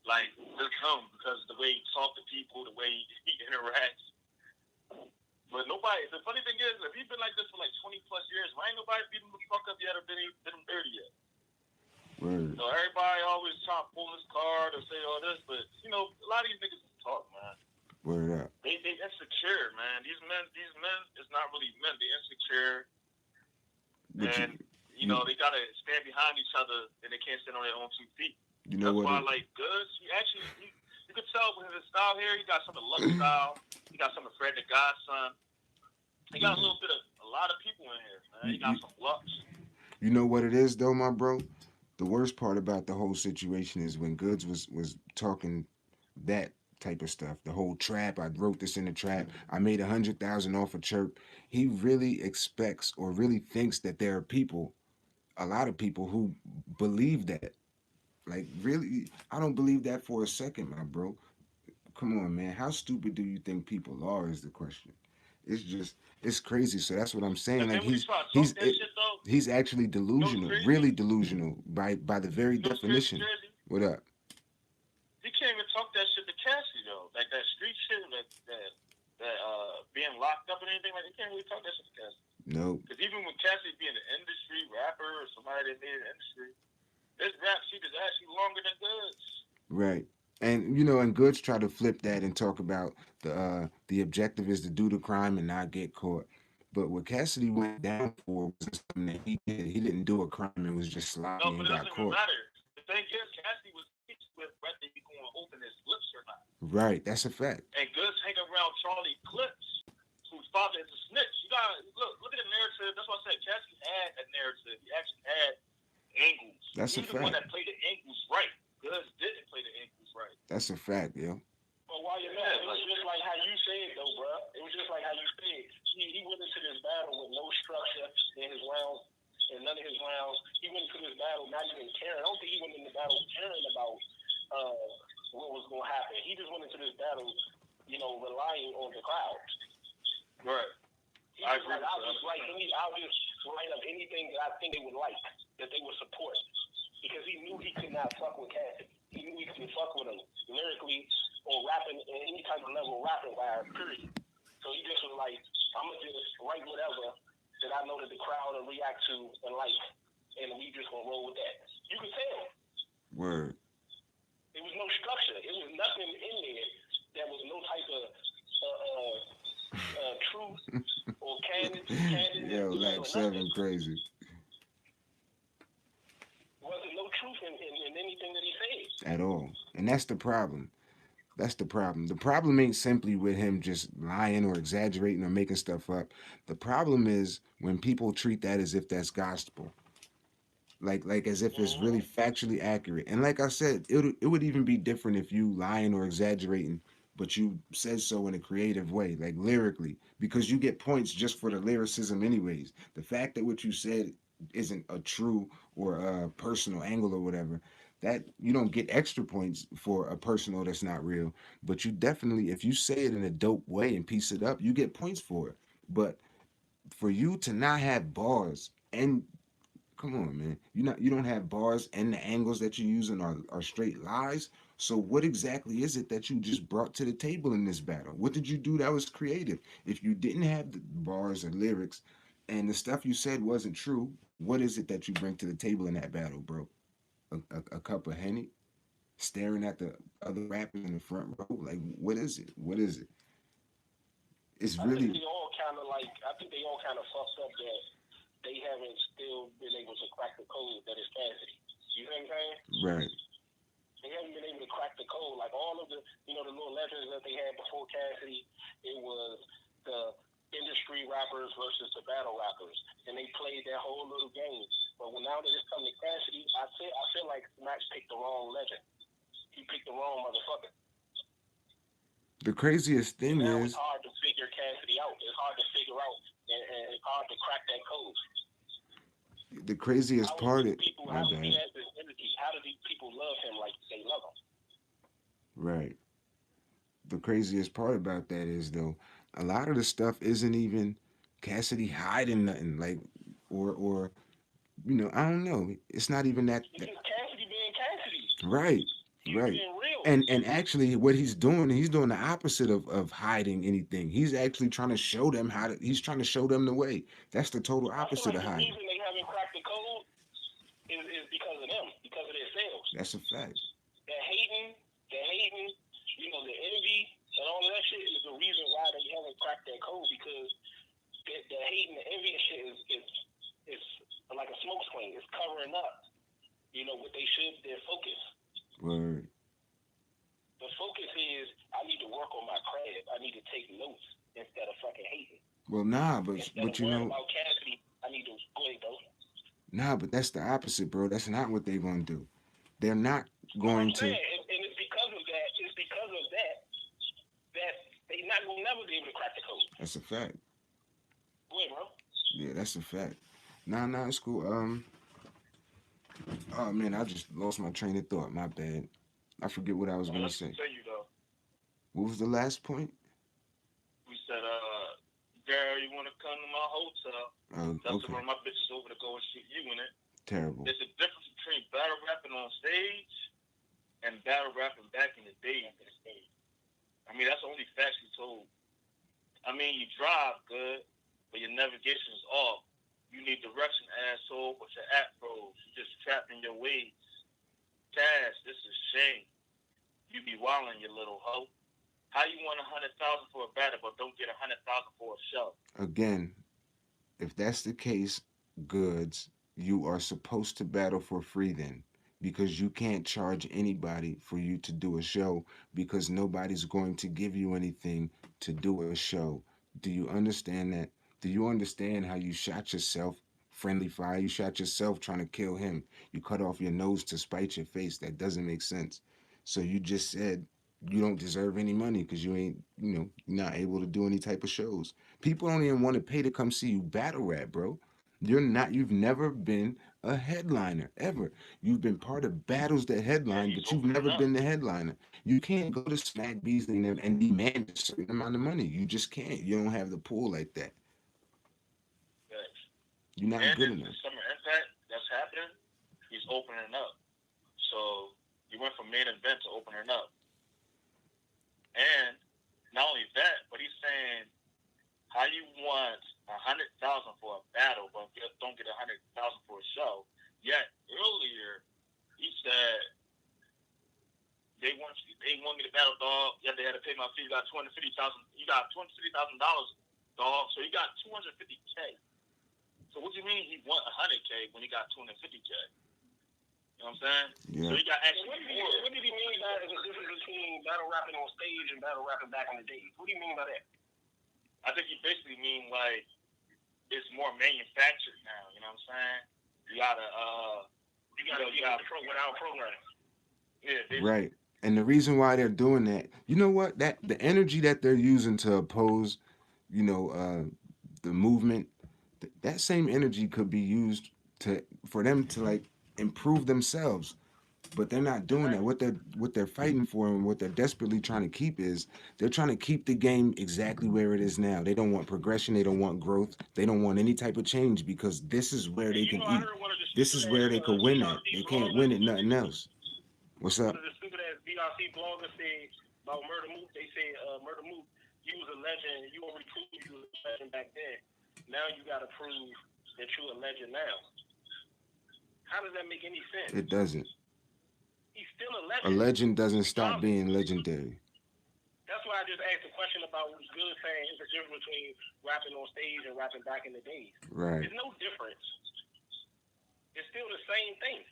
S3: Like just him because the way he talks to people, the way he interacts. But nobody. The funny thing is, if he's been like this for like 20+ years, why ain't nobody beat him the fuck up yet or did him dirty yet?
S1: Word.
S3: So everybody always trying to pull his card or say all this, but you know, a lot of these niggas talk, man.
S1: Word up.
S3: They insecure, man. These men is not really men. They insecure, and you know they gotta stand behind each other, and they can't stand on their own 2 feet.
S1: You know
S3: That's
S1: what?
S3: Why I like Goodz. You could tell with his style here. He got some of Luck style. He got some of Fred the Godson. He got a lot of people in here, man. He got some Lux.
S1: You know what it is though, my bro? The worst part about the whole situation is when Goodz was talking that type of stuff, the whole trap. I wrote this in the trap. I made 100,000 off a chirp. He really expects or really thinks that there are people, a lot of people who believe that. Like really, I don't believe that for a second, my bro. Come on, man. How stupid do you think people are is the question. It's crazy. So that's what I'm saying. Like he's actually delusional, really delusional by the very definition. What up?
S3: He can't even talk that shit to Cassidy though. Like that street shit, that being locked up and anything. Like he can't really talk that shit to Cassidy.
S1: No.
S3: Because even with Cassidy being an industry rapper or somebody that made an industry, his rap sheet is actually longer than Goodz.
S1: Right. And you know, and Goodz try to flip that and talk about the objective is to do the crime and not get caught. But what Cassidy went down for was something that he did. He didn't do a crime and was just sloppy and got caught.
S3: Matter. The thing is, Cassidy was teached with whether he going to open his lips or not.
S1: Right, that's a fact.
S3: And Goodz hang around Charlie Clips, whose father is a snitch. You gotta look at the narrative. That's why I said Cassidy had a narrative. He actually had angles.
S1: That's a fact.
S3: The one that played the angles right. Goodz didn't play the angles right.
S1: That's a fact, yo.
S2: Well, while you're mad, it was just like how you said, though, bro. It was just like how you said. He went into this battle with no structure in his rounds, and none of his rounds. He went into this battle not even caring. I don't think he went into the battle caring about what was going to happen. He just went into this battle, you know, relying on the crowd.
S3: Right.
S2: I'll just write up anything that I think they would like, that they would support. Because he knew he could not fuck with Cassidy. He knew he couldn't fuck with him lyrically or rapping in any type of level rapping wise, period. So he just was like, I'm going to just write whatever that I know that the crowd will react to and like, and we just gonna roll with that. You can tell.
S1: Word.
S2: There was no structure. It was nothing in there. There was no type of truth or candidness.
S1: Yo, Lab 7 crazy.
S2: Wasn't no truth in anything that he said.
S1: At all. And that's the problem. That's the problem. The problem ain't simply with him just lying or exaggerating or making stuff up. The problem is when people treat that as if that's gospel. Like as if it's really factually accurate. And like I said, it would even be different if you lying or exaggerating, but you said so in a creative way, like lyrically, because you get points just for the lyricism anyways. The fact that what you said isn't a true or a personal angle or whatever, that you don't get extra points for a personal that's not real. But you definitely, if you say it in a dope way and piece it up, you get points for it. But for you to not have bars and come on, man. You don't have bars and the angles that you're using are straight lies. So what exactly is it that you just brought to the table in this battle? What did you do that was creative? If you didn't have the bars or lyrics and the stuff you said wasn't true, what is it that you bring to the table in that battle, bro? A cup of Henny? Staring at the other rappers in the front row? Like, what is it? What is it? It's
S2: I
S1: really...
S2: think they all kind of fucked up that they haven't still been able to crack the code that is Cassidy. You know what I'm saying?
S1: Right.
S2: They haven't been able to crack the code. Like all of the, the little legends that they had before Cassidy, it was the industry rappers versus the battle rappers, and they played that whole little game. But now that it's come to Cassidy, I feel like Max picked the wrong legend. He picked the wrong motherfucker.
S1: The craziest thing
S2: now
S1: is...
S2: it's hard to figure Cassidy out. It's hard to figure out, and it's hard to crack that code.
S1: The craziest part is...
S2: How does he have this energy? How do these people love him like they love him?
S1: Right. The craziest part about that is, though, a lot of the stuff isn't even Cassidy hiding nothing, like, or I don't know. It's not even that.
S2: It's just Cassidy being Cassidy.
S1: Right.
S2: He's
S1: Right.
S2: being real.
S1: And actually, what he's doing the opposite of hiding anything. He's actually trying to show them he's trying to show them the way. That's the total opposite of hiding.
S2: The reason they haven't cracked the code is because of them, because of their sales.
S1: That's a fact.
S2: They're hating, the envy and all of that shit is the reason why they haven't cracked that code, because the hate and the envy and shit is like a smoke screen. It's covering up, what they should, their focus.
S1: Word.
S2: The focus is, I need to work on my craft. I need to take notes instead of fucking hating.
S1: Well, nah, but
S2: about Cassidy, I need to go ahead, though.
S1: Nah, but that's the opposite, bro. That's not what they're gonna do. They're not going to.
S2: And it's because of that. It's because of that they will never be able to crack the code.
S1: That's a fact.
S2: Go ahead, bro.
S1: Yeah, that's a fact. Nah, it's cool. Oh man, I just lost my train of thought. My bad. I forget what I was gonna say. What was the last point?
S3: We said, Gary, you want to come to my hotel? That's
S1: Okay.
S3: one of my bitches over to go and shoot you in it.
S1: Terrible.
S3: There's a difference between battle rapping on stage and battle rapping back in the day. I mean, that's the only facts you told. I mean, you drive good, but your navigation is off. You need direction, asshole, with your afros. You just trapped in your ways. Cash, this is shame. You be wildin', you little hoe. How you want 100,000 for a battle, but don't get 100,000 for a show?
S1: Again, if that's the case, Goodz, you are supposed to battle for free then, because you can't charge anybody for you to do a show, because nobody's going to give you anything to do a show. Do you understand that? Do you understand how you shot yourself? Friendly fire, you shot yourself trying to kill him. You cut off your nose to spite your face. That doesn't make sense. So you just said you don't deserve any money because you ain't, you're not able to do any type of shows. People don't even want to pay to come see you battle rap, bro. You've never been a headliner, ever. You've been part of battles that headline, but you've never been the headliner. You can't go to Smack Beasley and demand a certain amount of money. You just can't. You don't have the pool like that. You're not good enough.
S3: Summer Impact that's happening, he's opening up. So you went from main event to opening up. And not only that, but he's saying how you want $100,000 for a battle, but don't get $100,000 for a show. Yet earlier he said they want me to battle, dog. Yeah, they had to pay my fee. You got $250,000. You got $250,000, dog. So he got $250K. So what do you mean he want $100K when he got $250K? You know what I'm saying?
S1: Yeah.
S3: So he got actually more.
S2: What did he mean by the difference between battle rapping on stage and battle rapping back in the days? What do you mean by that?
S3: I think he basically mean like it's more manufactured now. You know what I'm saying? You gotta
S2: without programming.
S3: Yeah.
S1: Right. And the reason why they're doing that, you know what? That the energy that they're using to oppose, the movement, that same energy could be used for them to like improve themselves. But they're not doing that. What they're fighting for and what they're desperately trying to keep is they're trying to keep the game exactly where it is now. They don't want progression. They don't want growth. They don't want any type of change because this is where they can eat. This is where they could win at. They can't win at nothing else. What's up?
S2: One of the stupid ass BRC bloggers said about Murder Mook. They say Murder Mook, you was a legend. You already proved you was a legend back then. Now you got to prove that you're a legend now. How does that make any sense?
S1: It doesn't.
S2: He's still a legend.
S1: A legend doesn't stop being legendary.
S2: That's why I just asked a question about what Goodz saying is the difference between rapping on stage and rapping back in the days.
S1: Right.
S2: There's no difference. It's still the same thing.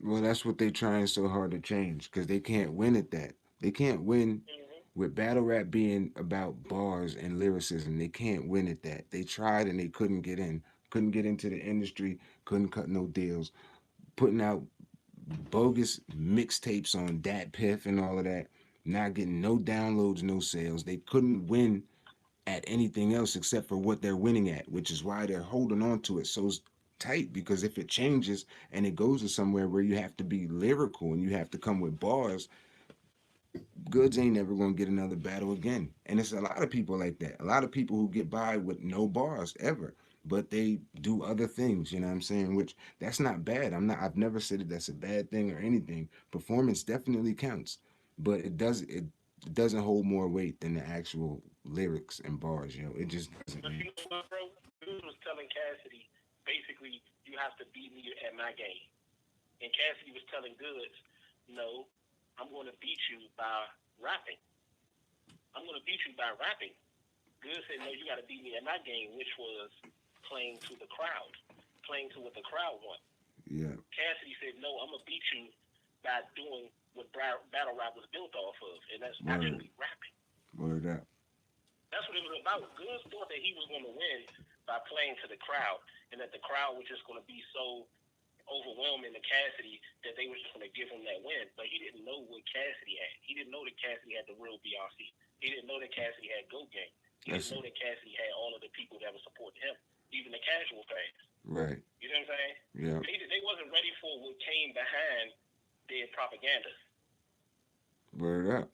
S1: Well, that's what they're trying so hard to change because they can't win at that. They can't win with battle rap being about bars and lyricism. They can't win at that. They tried and they couldn't get in. Couldn't get into the industry. Couldn't cut no deals. Putting out bogus mixtapes on Dat Piff and all of that. Not getting no downloads, no sales. They couldn't win at anything else except for what they're winning at, which is why they're holding on to it so tight, because if it changes and it goes to somewhere where you have to be lyrical and you have to come with bars, Goodz ain't never gonna get another battle again. And it's a lot of people like that. A lot of people who get by with no bars ever, but they do other things, you know what I'm saying? Which that's not bad. I've never said that that's a bad thing or anything. Performance definitely counts, but it doesn't hold more weight than the actual lyrics and bars, It just doesn't.
S2: But you know what, bro? Goodz was telling Cassidy, basically, you have to beat me at my game. And Cassidy was telling Goodz, no, I'm going to beat you by rapping. I'm going to beat you by rapping. Goodz said, no, you got to beat me at my game, which was playing to the crowd, playing to what the crowd want.
S1: Yeah.
S2: Cassidy said, no, I'm going to beat you by doing what battle rap was built off of, and that's actually rapping.
S1: Word up.
S2: That's what it was about. Goodz thought that he was going to win by playing to the crowd, and that the crowd was just going to be so overwhelming to Cassidy that they were just going to give him that win. But he didn't know what Cassidy had. He didn't know that Cassidy had the real BRC. He didn't know that Cassidy had Go Gang. He didn't know that Cassidy had all of the people that were supporting him, even the casual fans.
S1: Right.
S2: You know what I'm saying?
S1: Yeah.
S2: They wasn't ready for what came behind their propaganda.
S1: Word up.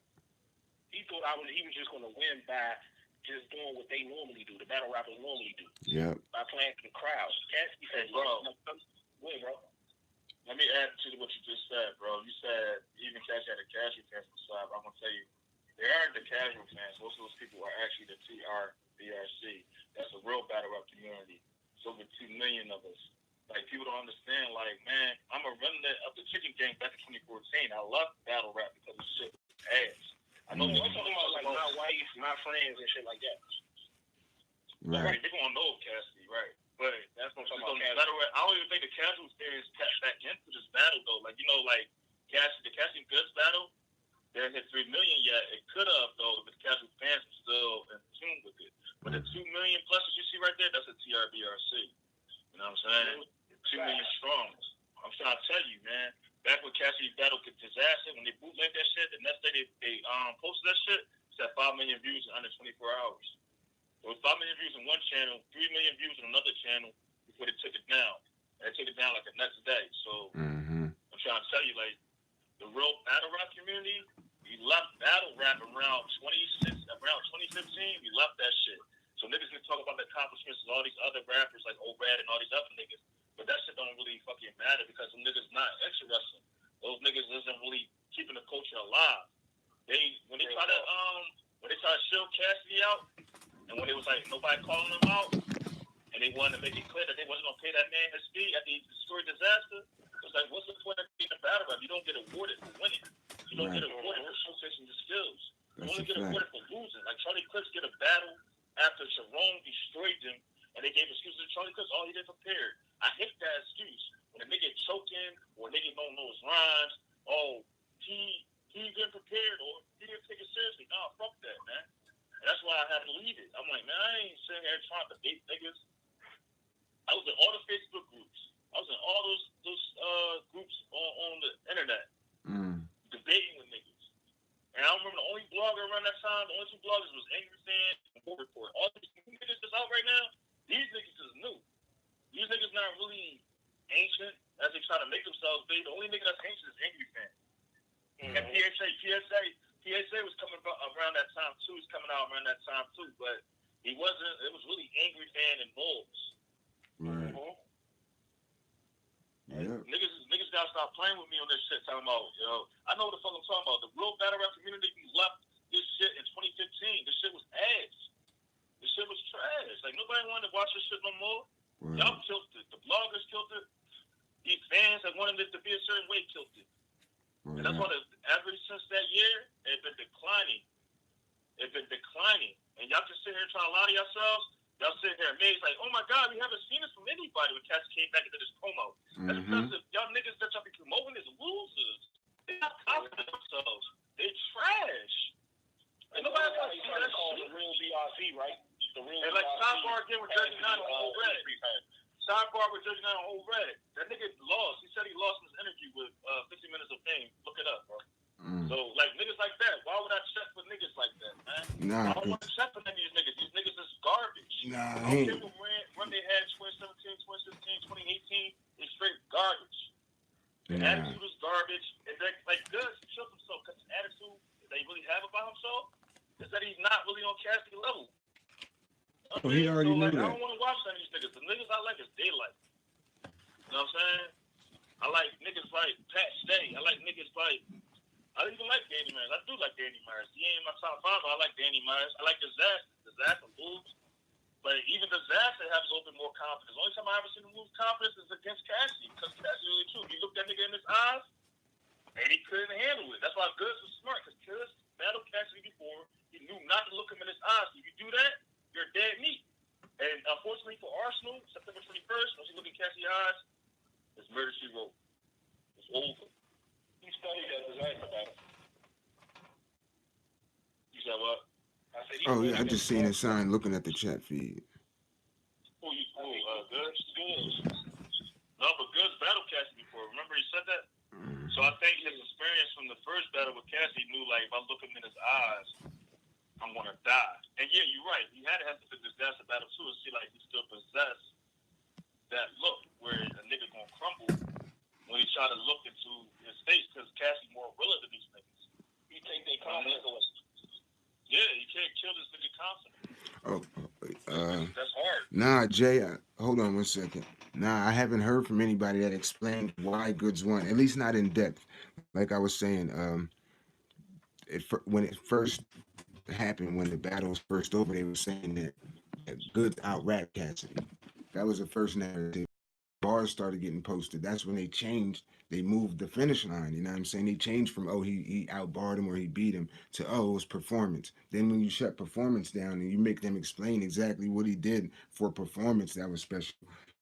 S2: He thought he was just going to win by just doing what they normally do, the battle rappers normally do.
S1: Yep.
S2: By playing to the crowd. Cassidy said,
S3: bro.
S2: Wait, bro.
S3: Let me add to what you just said, bro. You said even Cash had a casual fans on the side, but I'm gonna tell you, they aren't the casual fans. Most of those people are actually the TRBRC. That's a real battle rap community. It's over 2 million of us. Like, people don't understand. Like, man, I'm a remnant of the Chicken Gang back in 2014. I love battle rap because it's shit ass. I know
S2: I'm talking about like my wife, my friends, and shit like that.
S3: Right. They're gonna know Cassidy, right? But
S2: that's what I'm talking about.
S3: I don't even think the casual fans tapped back into this battle though. Like, you know, like the Cassidy Goodz battle, they didn't hit 3 million yet. It could have though, but the casual fans were still in tune with it. But the 2 million plus that you see right there, that's a TRBRC. You know what I'm saying? 2 million strong. I'm trying to tell you, man. Back when Cassidy's battle get disaster, when they bootlegged that shit, the next day they posted that shit, it's at 5 million views in under 24 hours. It was 5 million views in one channel, 3 million views in another channel before they took it down. And they took it down like the next day. So I'm trying to tell you, like, the real battle rap community, we left battle rap around 2015. We left that shit. So niggas can talk about the accomplishments of all these other rappers like Obad and all these other niggas, but that shit don't really fucking matter because them niggas not interested. Those niggas isn't really keeping the culture alive. When they try to shield Cassidy out, And when it was like nobody calling them out, and they wanted to make it clear that they wasn't gonna pay that man his fee at the destroyed disaster, it was like, what's the point of being a battle rap? You don't get awarded for winning. You don't get awarded for showcasing your skills. You only get awarded for losing. Like Charlie Clips get a battle after Jerome destroyed him, and they gave excuses to Charlie Clips. Oh, he didn't prepare. I hate that excuse. When a nigga choking or a nigga don't know his rhymes, oh, he didn't prepare or he didn't take it seriously. No, fuck that, man. And that's why I had to leave it. I'm like, man, I ain't sitting here trying to debate niggas. I was in all the Facebook groups. I was in all those groups on the internet debating with niggas. And I remember the only blogger around that time, the only two bloggers was Angry Fan and War Report. All these niggas that's out right now, these niggas is new. These niggas not really ancient as they try to make themselves big. The only nigga that's ancient is Angry Fan. And PSA was coming around that time too. He's coming out around that time too, but he wasn't. It was really Angry Fan and Bulls.
S1: Right. Yeah.
S3: Niggas gotta stop playing with me on this shit. Talking about, yo, I know what the fuck I'm talking about. The real battle rap community left this shit in 2015. This shit was ass. This shit was trash. Like nobody wanted to watch this shit no more. Right. Y'all killed it. The bloggers killed it. These fans that wanted it to be a certain way killed it. Right. And that's why ever since that year, it's been declining. And y'all can sit here and try to lie to yourselves. Y'all sit here amazed like, oh my God, we haven't seen this from anybody when Cassidy came back into this promo. That's because y'all niggas that y'all be promoting is losers. They're not confident in themselves. They're trash. And nobody wants to see that shit.
S2: The real BRC, right? The real
S3: and like sidebar again with Jersey 9 on Old Red. Sidebar with Jersey 9 on Old Red. That nigga lost. He said he lost his energy with 50 Minutes of Fame. Look it up, bro. So, like, niggas like that, why would I check for niggas like that, man?
S1: Nah,
S3: I don't want to check for any of these niggas. These niggas is garbage.
S1: Nah,
S3: I don't care what run they had 2017, 2016, 2018. It's straight garbage. The attitude is garbage. And then, like, Goodz killed himself because the attitude that he really have about himself is that he's not really on Cassidy level.
S1: Oh, he already knew that.
S3: I don't want to watch any of these niggas. The niggas I like is daylight. You know what I'm saying? I like niggas like Pat Stay. I like niggas like... I don't even like Danny Myers. I do like Danny Myers. He ain't my top five, but I like Danny Myers. I like the Zach and Boobs. But even the Zach has a little bit more confidence. The only time I ever seen him lose confidence is against Cassidy. Because Cassidy really true. You looked that nigga in his eyes, and he couldn't handle it. That's why Goodz was smart. Because Goodz battled Cassidy before. He knew not to look him in his eyes. If you do that, you're dead meat. And unfortunately for Arsenal, September 21st, once you look at Cassidy's eyes, it's murder she wrote. It's over.
S2: He studied that disaster battle.
S3: You said what?
S1: Oh yeah, I just seen his sign looking at the chat feed.
S3: Goodz. No, but Goodz battled Cassidy before. Remember he said that? So I think his experience from the first battle with Cassidy knew like if I look him in his eyes, I'm gonna die. And yeah, you're right. He had to have the disaster battle too and see like he still possessed that look where a nigga gonna crumble when he try to look into his face, because Cassidy more realer than these niggas.
S2: He take their confidence away.
S3: Yeah, you can't kill this nigga confidence.
S1: Oh,
S3: that's hard.
S1: Nah, Jay, hold on 1 second. Nah, I haven't heard from anybody that explained why Goodz won, at least not in depth. Like I was saying, when it first happened, when the battle was first over, they were saying that Goodz out-rapped Cassidy. That was the first narrative. Bars started getting posted. That's when they changed. They moved the finish line. You know what I'm saying? They changed from, oh, he outbarred him or he beat him to, oh, it was performance. Then when you shut performance down and you make them explain exactly what he did for performance that was special,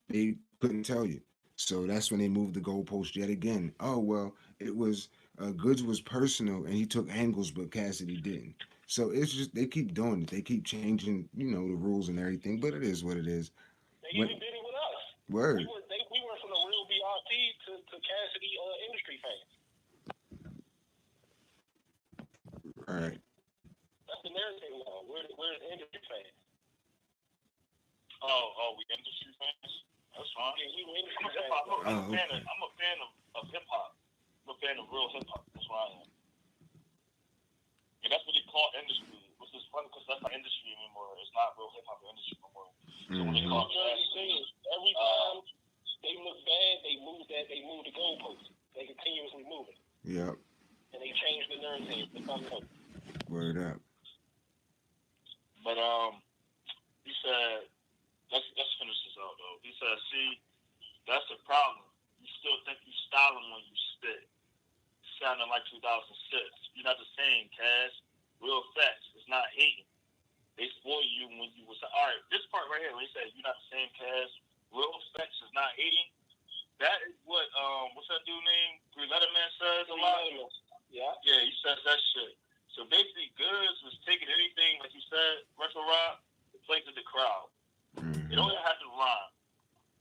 S1: they couldn't tell you. So that's when they moved the goalpost yet again. Oh, well, it was Goodz was personal and he took angles, but Cassidy didn't. So it's just they keep doing it. They keep changing, the rules and everything, but it is what it is.
S2: They even did it with us.
S1: Word.
S2: We went from the real BRT to Cassidy industry fans.
S1: Right.
S2: That's the narrative now. We're the industry fans.
S3: Oh, we industry fans? That's fine.
S2: Yeah, we were industry fans.
S3: I'm a fan of hip hop. I'm a fan of real hip hop. That's what I am. And that's what they call industry, which is funny because that's not industry anymore. It's not real hip hop industry anymore. So when they call
S2: every time they look bad, they move the goalpost. They continuously move it.
S1: Yep.
S2: And they change the narrative.
S1: Word up.
S3: But though. He said, see, that's the problem. You still think you styling when you spit. Sounding like 2006. You're not the same, Cass. Real facts. It's not hating. They spoil you when you was... All right, this part right here, when he said, you're not the same, Cass. Real facts is not hating. That is what, what's that dude name? Three Letterman says a lot.
S2: Yeah.
S3: Yeah, he says that shit. So basically, Goodz was taking anything, like you said, retro rock, and playing to the crowd. It don't even have to rhyme.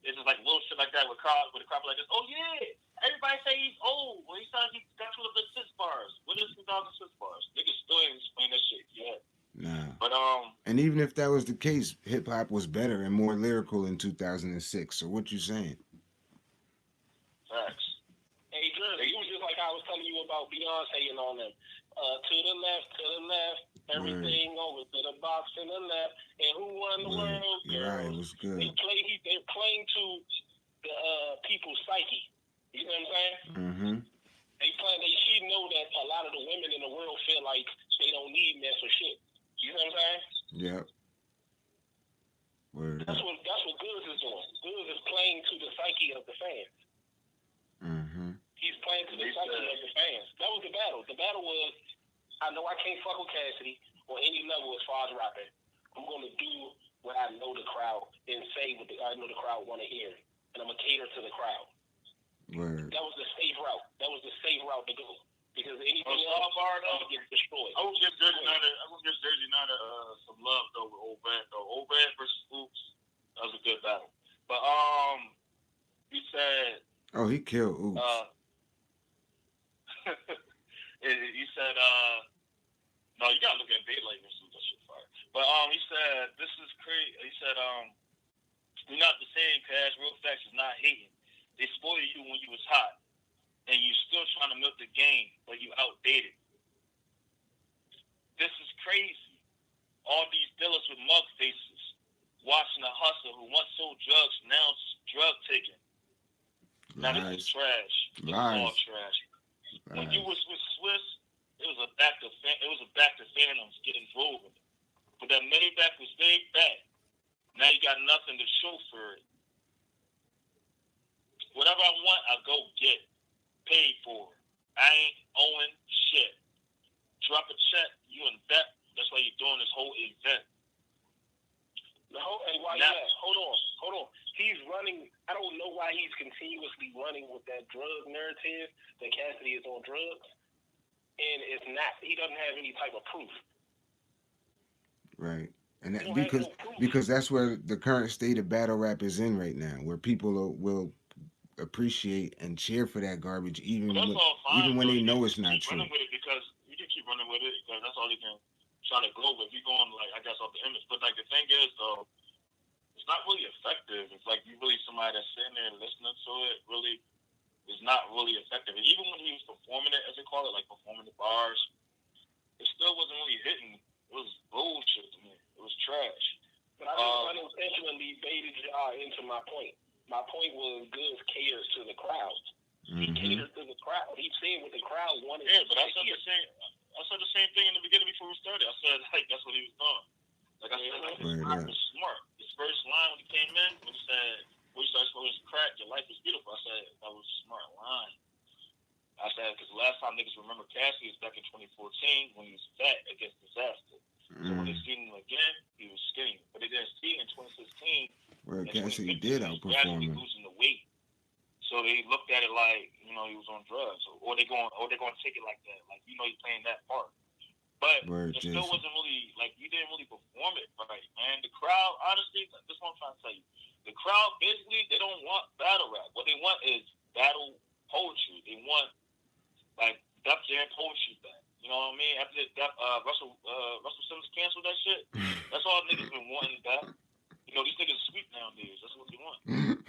S3: It's just like little shit like that with the crowd like this. Oh yeah, everybody say he's old. Well, he said he got to the 6 bars. What is 2006 bars? Niggas still ain't explain that shit yet.
S1: Nah.
S3: But
S1: And even if that was the case, hip hop was better and more lyrical in 2006. So what you saying?
S3: Facts.
S2: Hey, Jersey, it was just like I was telling you about Beyonce and all them. To the left, everything over to the box to the left. And who won the world?
S1: You're right, it was good.
S2: They're playing to the people's psyche. You know what I'm saying?
S1: Mm-hmm.
S2: She know that a lot of the women in the world feel like they don't need men for shit. You know what I'm saying?
S1: Yep. Word
S2: that's
S1: up.
S2: what Goodz is doing. Goodz is playing to the psyche of the fans.
S1: Mm-hmm.
S2: He's playing to the psyche of the fans. That was the battle. The battle was, I know I can't fuck with Cassidy on any level as far as rapping. I'm going to do what I know the crowd and say what I know the crowd want to hear. And I'm going to cater to the crowd.
S1: Word.
S2: That was the safe route. That was the safe route to go. Because anything else get destroyed.
S3: I would give Jersey Nada some love though with Old Red though. Old Red versus Oops. That was a good battle. But he said
S1: Oh, he killed Oops.
S3: He said no, you gotta look at daylight versus that shit fire. But he said this is crazy. He said you're not the same, Cash. Real facts is not hating. They spoil you when you was hot. And you still trying to milk the game, but you outdated. This is crazy. All these dealers with mug faces, watching a hustler who once sold drugs, now drug taking. Now this is trash. This is all trash. When you was with Swiss, it was a back to Phantoms getting drove. But that Maybach was very bad. Now you got nothing to show for it. Whatever I want, I go get. Paid for. I ain't owing shit. Drop a check, you in debt. That's why you're doing this whole event.
S2: Hold on. He's running. I don't know why he's continuously running with that drug narrative that Cassidy is on drugs, and it's not. He doesn't have any type of proof.
S1: Right. And that, because that's where the current state of battle rap is in right now, where people will appreciate and cheer for that garbage, even when they know it's not true.
S3: Running with it because you can keep running with it because that's all you can try to go with. You're going like I guess off the image, but like the thing is though, it's not really effective. It's like you really somebody that's sitting there listening to it really is not really effective. And even when he was performing it, as they call it, like performing the bars, it still wasn't really hitting. It was bullshit to me. It was trash.
S2: But I just unintentionally baited y'all into my point. My point was Goodz caters to the crowd. He caters to the crowd. He's saying what the crowd wanted.
S3: Yeah, but I said the same thing in the beginning before we started. I said like that's what he was doing. Like I said, like his rap was smart. His first line when he came in, when he said, "We started smoking crack, your life is beautiful." I said that was a smart line. I said because the last time niggas remember Cassidy was back in 2014 when he was fat against Disaster. So when they seen him again, he was skinny. But they didn't see him in 2016.
S1: Where Cassidy did outperform him.
S3: Losing the weight. So they looked at it like, you know, he was on drugs. Or they're going to take it like that. Like, you know, he's playing that part. But it still wasn't really, like, you didn't really perform it right, man. The crowd, honestly, this is what I'm trying to tell you. The crowd, basically, they don't want battle rap. What they want is battle poetry. They want, like, Def Jam poetry back. You know what I mean? After Russell Simmons canceled that shit, that's all niggas been wanting back. You know, these niggas are sweet nowadays. That's what they want.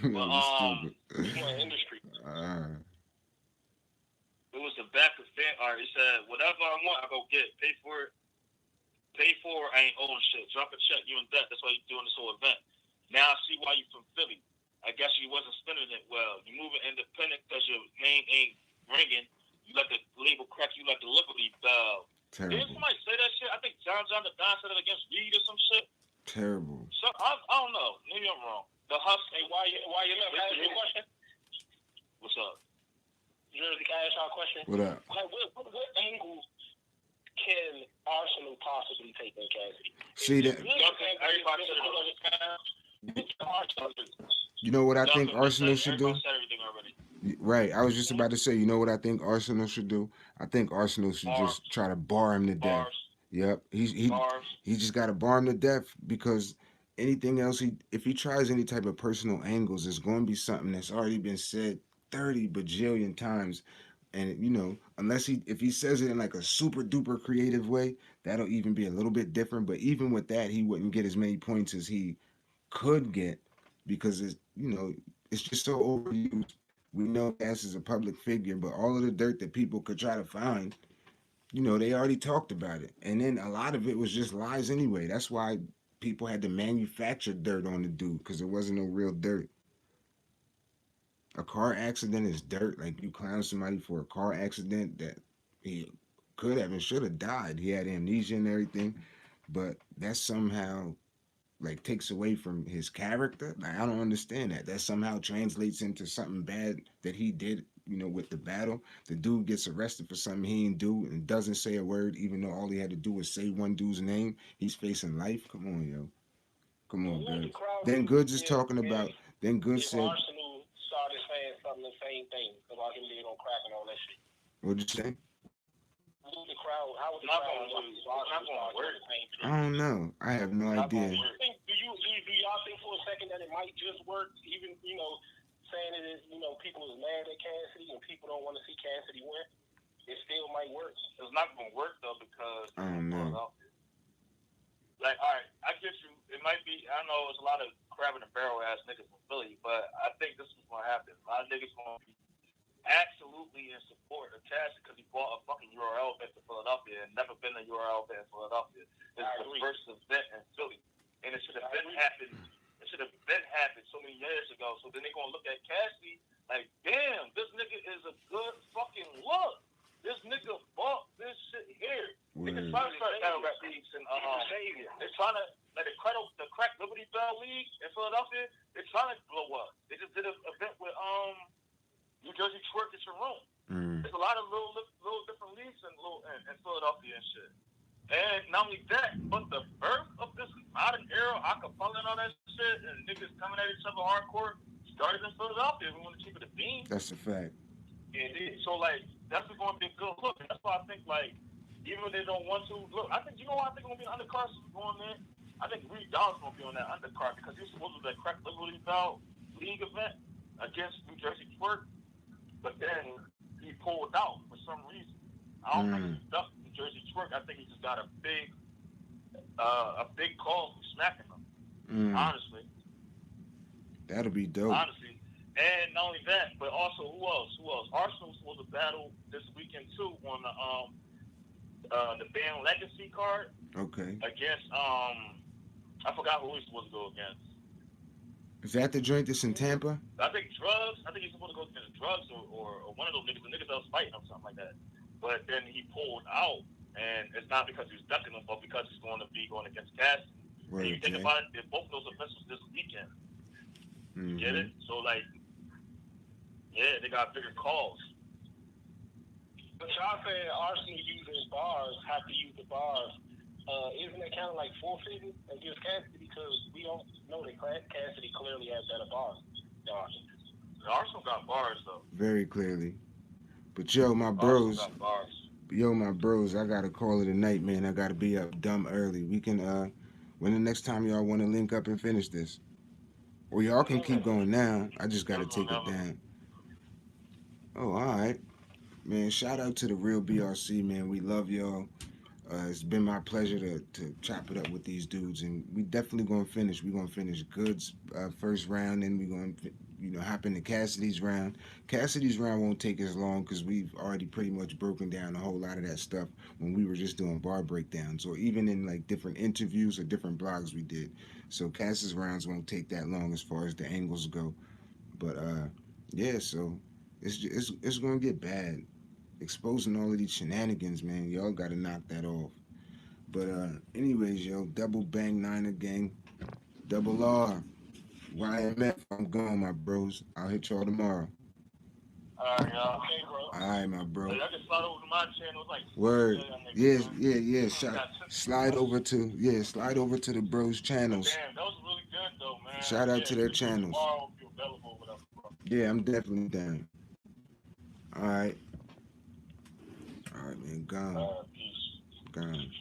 S3: But, industry. It was the back of fan art. He said, whatever I want, I go get. Pay for it. I ain't owing shit. Drop a check, you in debt. That's why you're doing this whole event. Now I see why you from Philly. I guess you wasn't spending it well. You moving independent because your name ain't ringing. You let the label crack you like the Liberty Bell. Didn't somebody say that shit? I think John the Don said it against Reed or some shit.
S1: Terrible.
S3: So I don't know. Maybe I'm wrong. The Hustle.
S2: Hey, YMF, can I ask you a question?
S3: What's up?
S2: Jersey, can I ask y'all a question?
S1: What up?
S2: What angle can Arsenal possibly take on Cassidy?
S1: See that?
S3: Everybody
S1: You know what I think Arsenal should do?
S3: said everything already.
S1: Right. I was just about to say, you know what I think Arsenal should do? I think Arsenal should just try to bar him to death.
S3: Bars.
S1: Yep. He just got to bar him to death because anything else, if he tries any type of personal angles, it's going to be something that's already been said 30 bajillion times. And if he says it in like a super duper creative way, that'll even be a little bit different. But even with that, he wouldn't get as many points as he could get because it's just so overused. We know Cass is a public figure, but all of the dirt that people could try to find, they already talked about it. And then a lot of it was just lies anyway. That's why people had to manufacture dirt on the dude because there wasn't no real dirt. A car accident is dirt. Like you clown somebody for a car accident that he could have and should have died. He had amnesia and everything, but that somehow like takes away from his character. Like I don't understand that. That somehow translates into something bad that he did, with the battle. The dude gets arrested for something he didn't do and doesn't say a word, even though all he had to do was say one dude's name. He's facing life. Come on, yo. Come on, Goodz. Then Goodz is talking about. Then Goodz said.
S2: Arsenal started saying something the same thing about him being on crack and all that shit.
S1: What'd you say?
S2: The crowd, how would the crowd work?
S1: I don't know. I have no idea.
S2: Do y'all think for a second that it might just work? Even saying it is people is mad at Cassidy and people don't want to see Cassidy win. It still might work.
S3: It's not gonna work though because
S1: I don't know.
S3: Like, all right, I get you. It might be. I know it's a lot of crab in the barrel ass niggas from Philly, but I think this is gonna happen. A lot of niggas gonna be absolutely in support of Cassidy because he bought a fucking URL event to Philadelphia and never been a URL event in Philadelphia. This is the first event in Philly, and it should have been happened. It should have been happened so many years ago. So then they're gonna look at Cassidy like, damn, this nigga is a good fucking look. This nigga bought this shit here. Niggas trying to start battle rap leagues and they're trying to like the Crack Liberty Bell League in Philadelphia. They're trying to blow up. They just did an event with New Jersey Twerk at your room. There's a lot of little different leagues in Philadelphia and shit. And not only that, but the birth of this modern era acapella and all that shit and niggas coming at each other hardcore started in Philadelphia. We want to keep it a beam.
S1: That's a fact.
S3: And so like that's going to be a good look. And that's why I think like even if they don't want to look, I think what I think going to be an undercard going there. I think Reed Dawes going to be on that undercard because he was supposed to be that Crack Liberty Bell League event against New Jersey Twerk. But then he pulled out for some reason. I don't think he ducked New Jersey Twerk. I think he just got a big call from smacking him. Honestly.
S1: That'll be dope.
S3: Honestly. And not only that, but also who else? Arsenal was supposed to battle this weekend too on the Band Legacy card.
S1: Okay.
S3: Against I forgot who he's supposed to go against.
S1: Is that the joint that's in Tampa?
S3: I think Drugs. I think he's supposed to go against Drugs or one of those niggas. The niggas that was fighting him, something like that. But then he pulled out, and it's not because he's ducking him, but because he's going to be going against Cassidy. And you think about it, both of those events was this weekend. You get it? So like, yeah, they got bigger calls.
S2: But y'all saying Arsenal using bars have to use the bars. Isn't it kind of like forfeiting against Cassidy because we don't know that Cassidy clearly has better bars than Arsenal?
S3: Arsenal got bars though.
S1: Very clearly. But yo, my bros. I gotta call it a night, man. I gotta be up dumb early. We can when the next time y'all want to link up and finish this, or y'all can keep going now. I just gotta take it down. Oh, all right, man. Shout out to the real BRC, man. We love y'all. It's been my pleasure to chop it up with these dudes, and we definitely gonna finish. We're gonna finish Goodz first round, and we're gonna hop into Cassidy's round. Cassidy's round won't take as long because we've already pretty much broken down a whole lot of that stuff when we were just doing bar breakdowns, or even in like different interviews or different blogs we did. So Cassidy's rounds won't take that long as far as the angles go. But yeah, so it's gonna get bad. Exposing all of these shenanigans, man. Y'all gotta knock that off. But anyways, yo, double bang Niner gang, double R. YMF, I'm gone, my bros. I'll hit y'all tomorrow.
S3: All right, y'all. Okay, bro.
S1: All right, my bro.
S3: Hey, I can slide over to my channel. Like,
S1: Word. Yes, yeah. Slide over to the bros' channels.
S3: Damn, that was really good though, man.
S1: Shout out to their channels.
S3: Tomorrow, if you're available, whatever, bro.
S1: Yeah, I'm definitely down. All right. All right, man. Gone.
S3: Peace.
S1: Gone.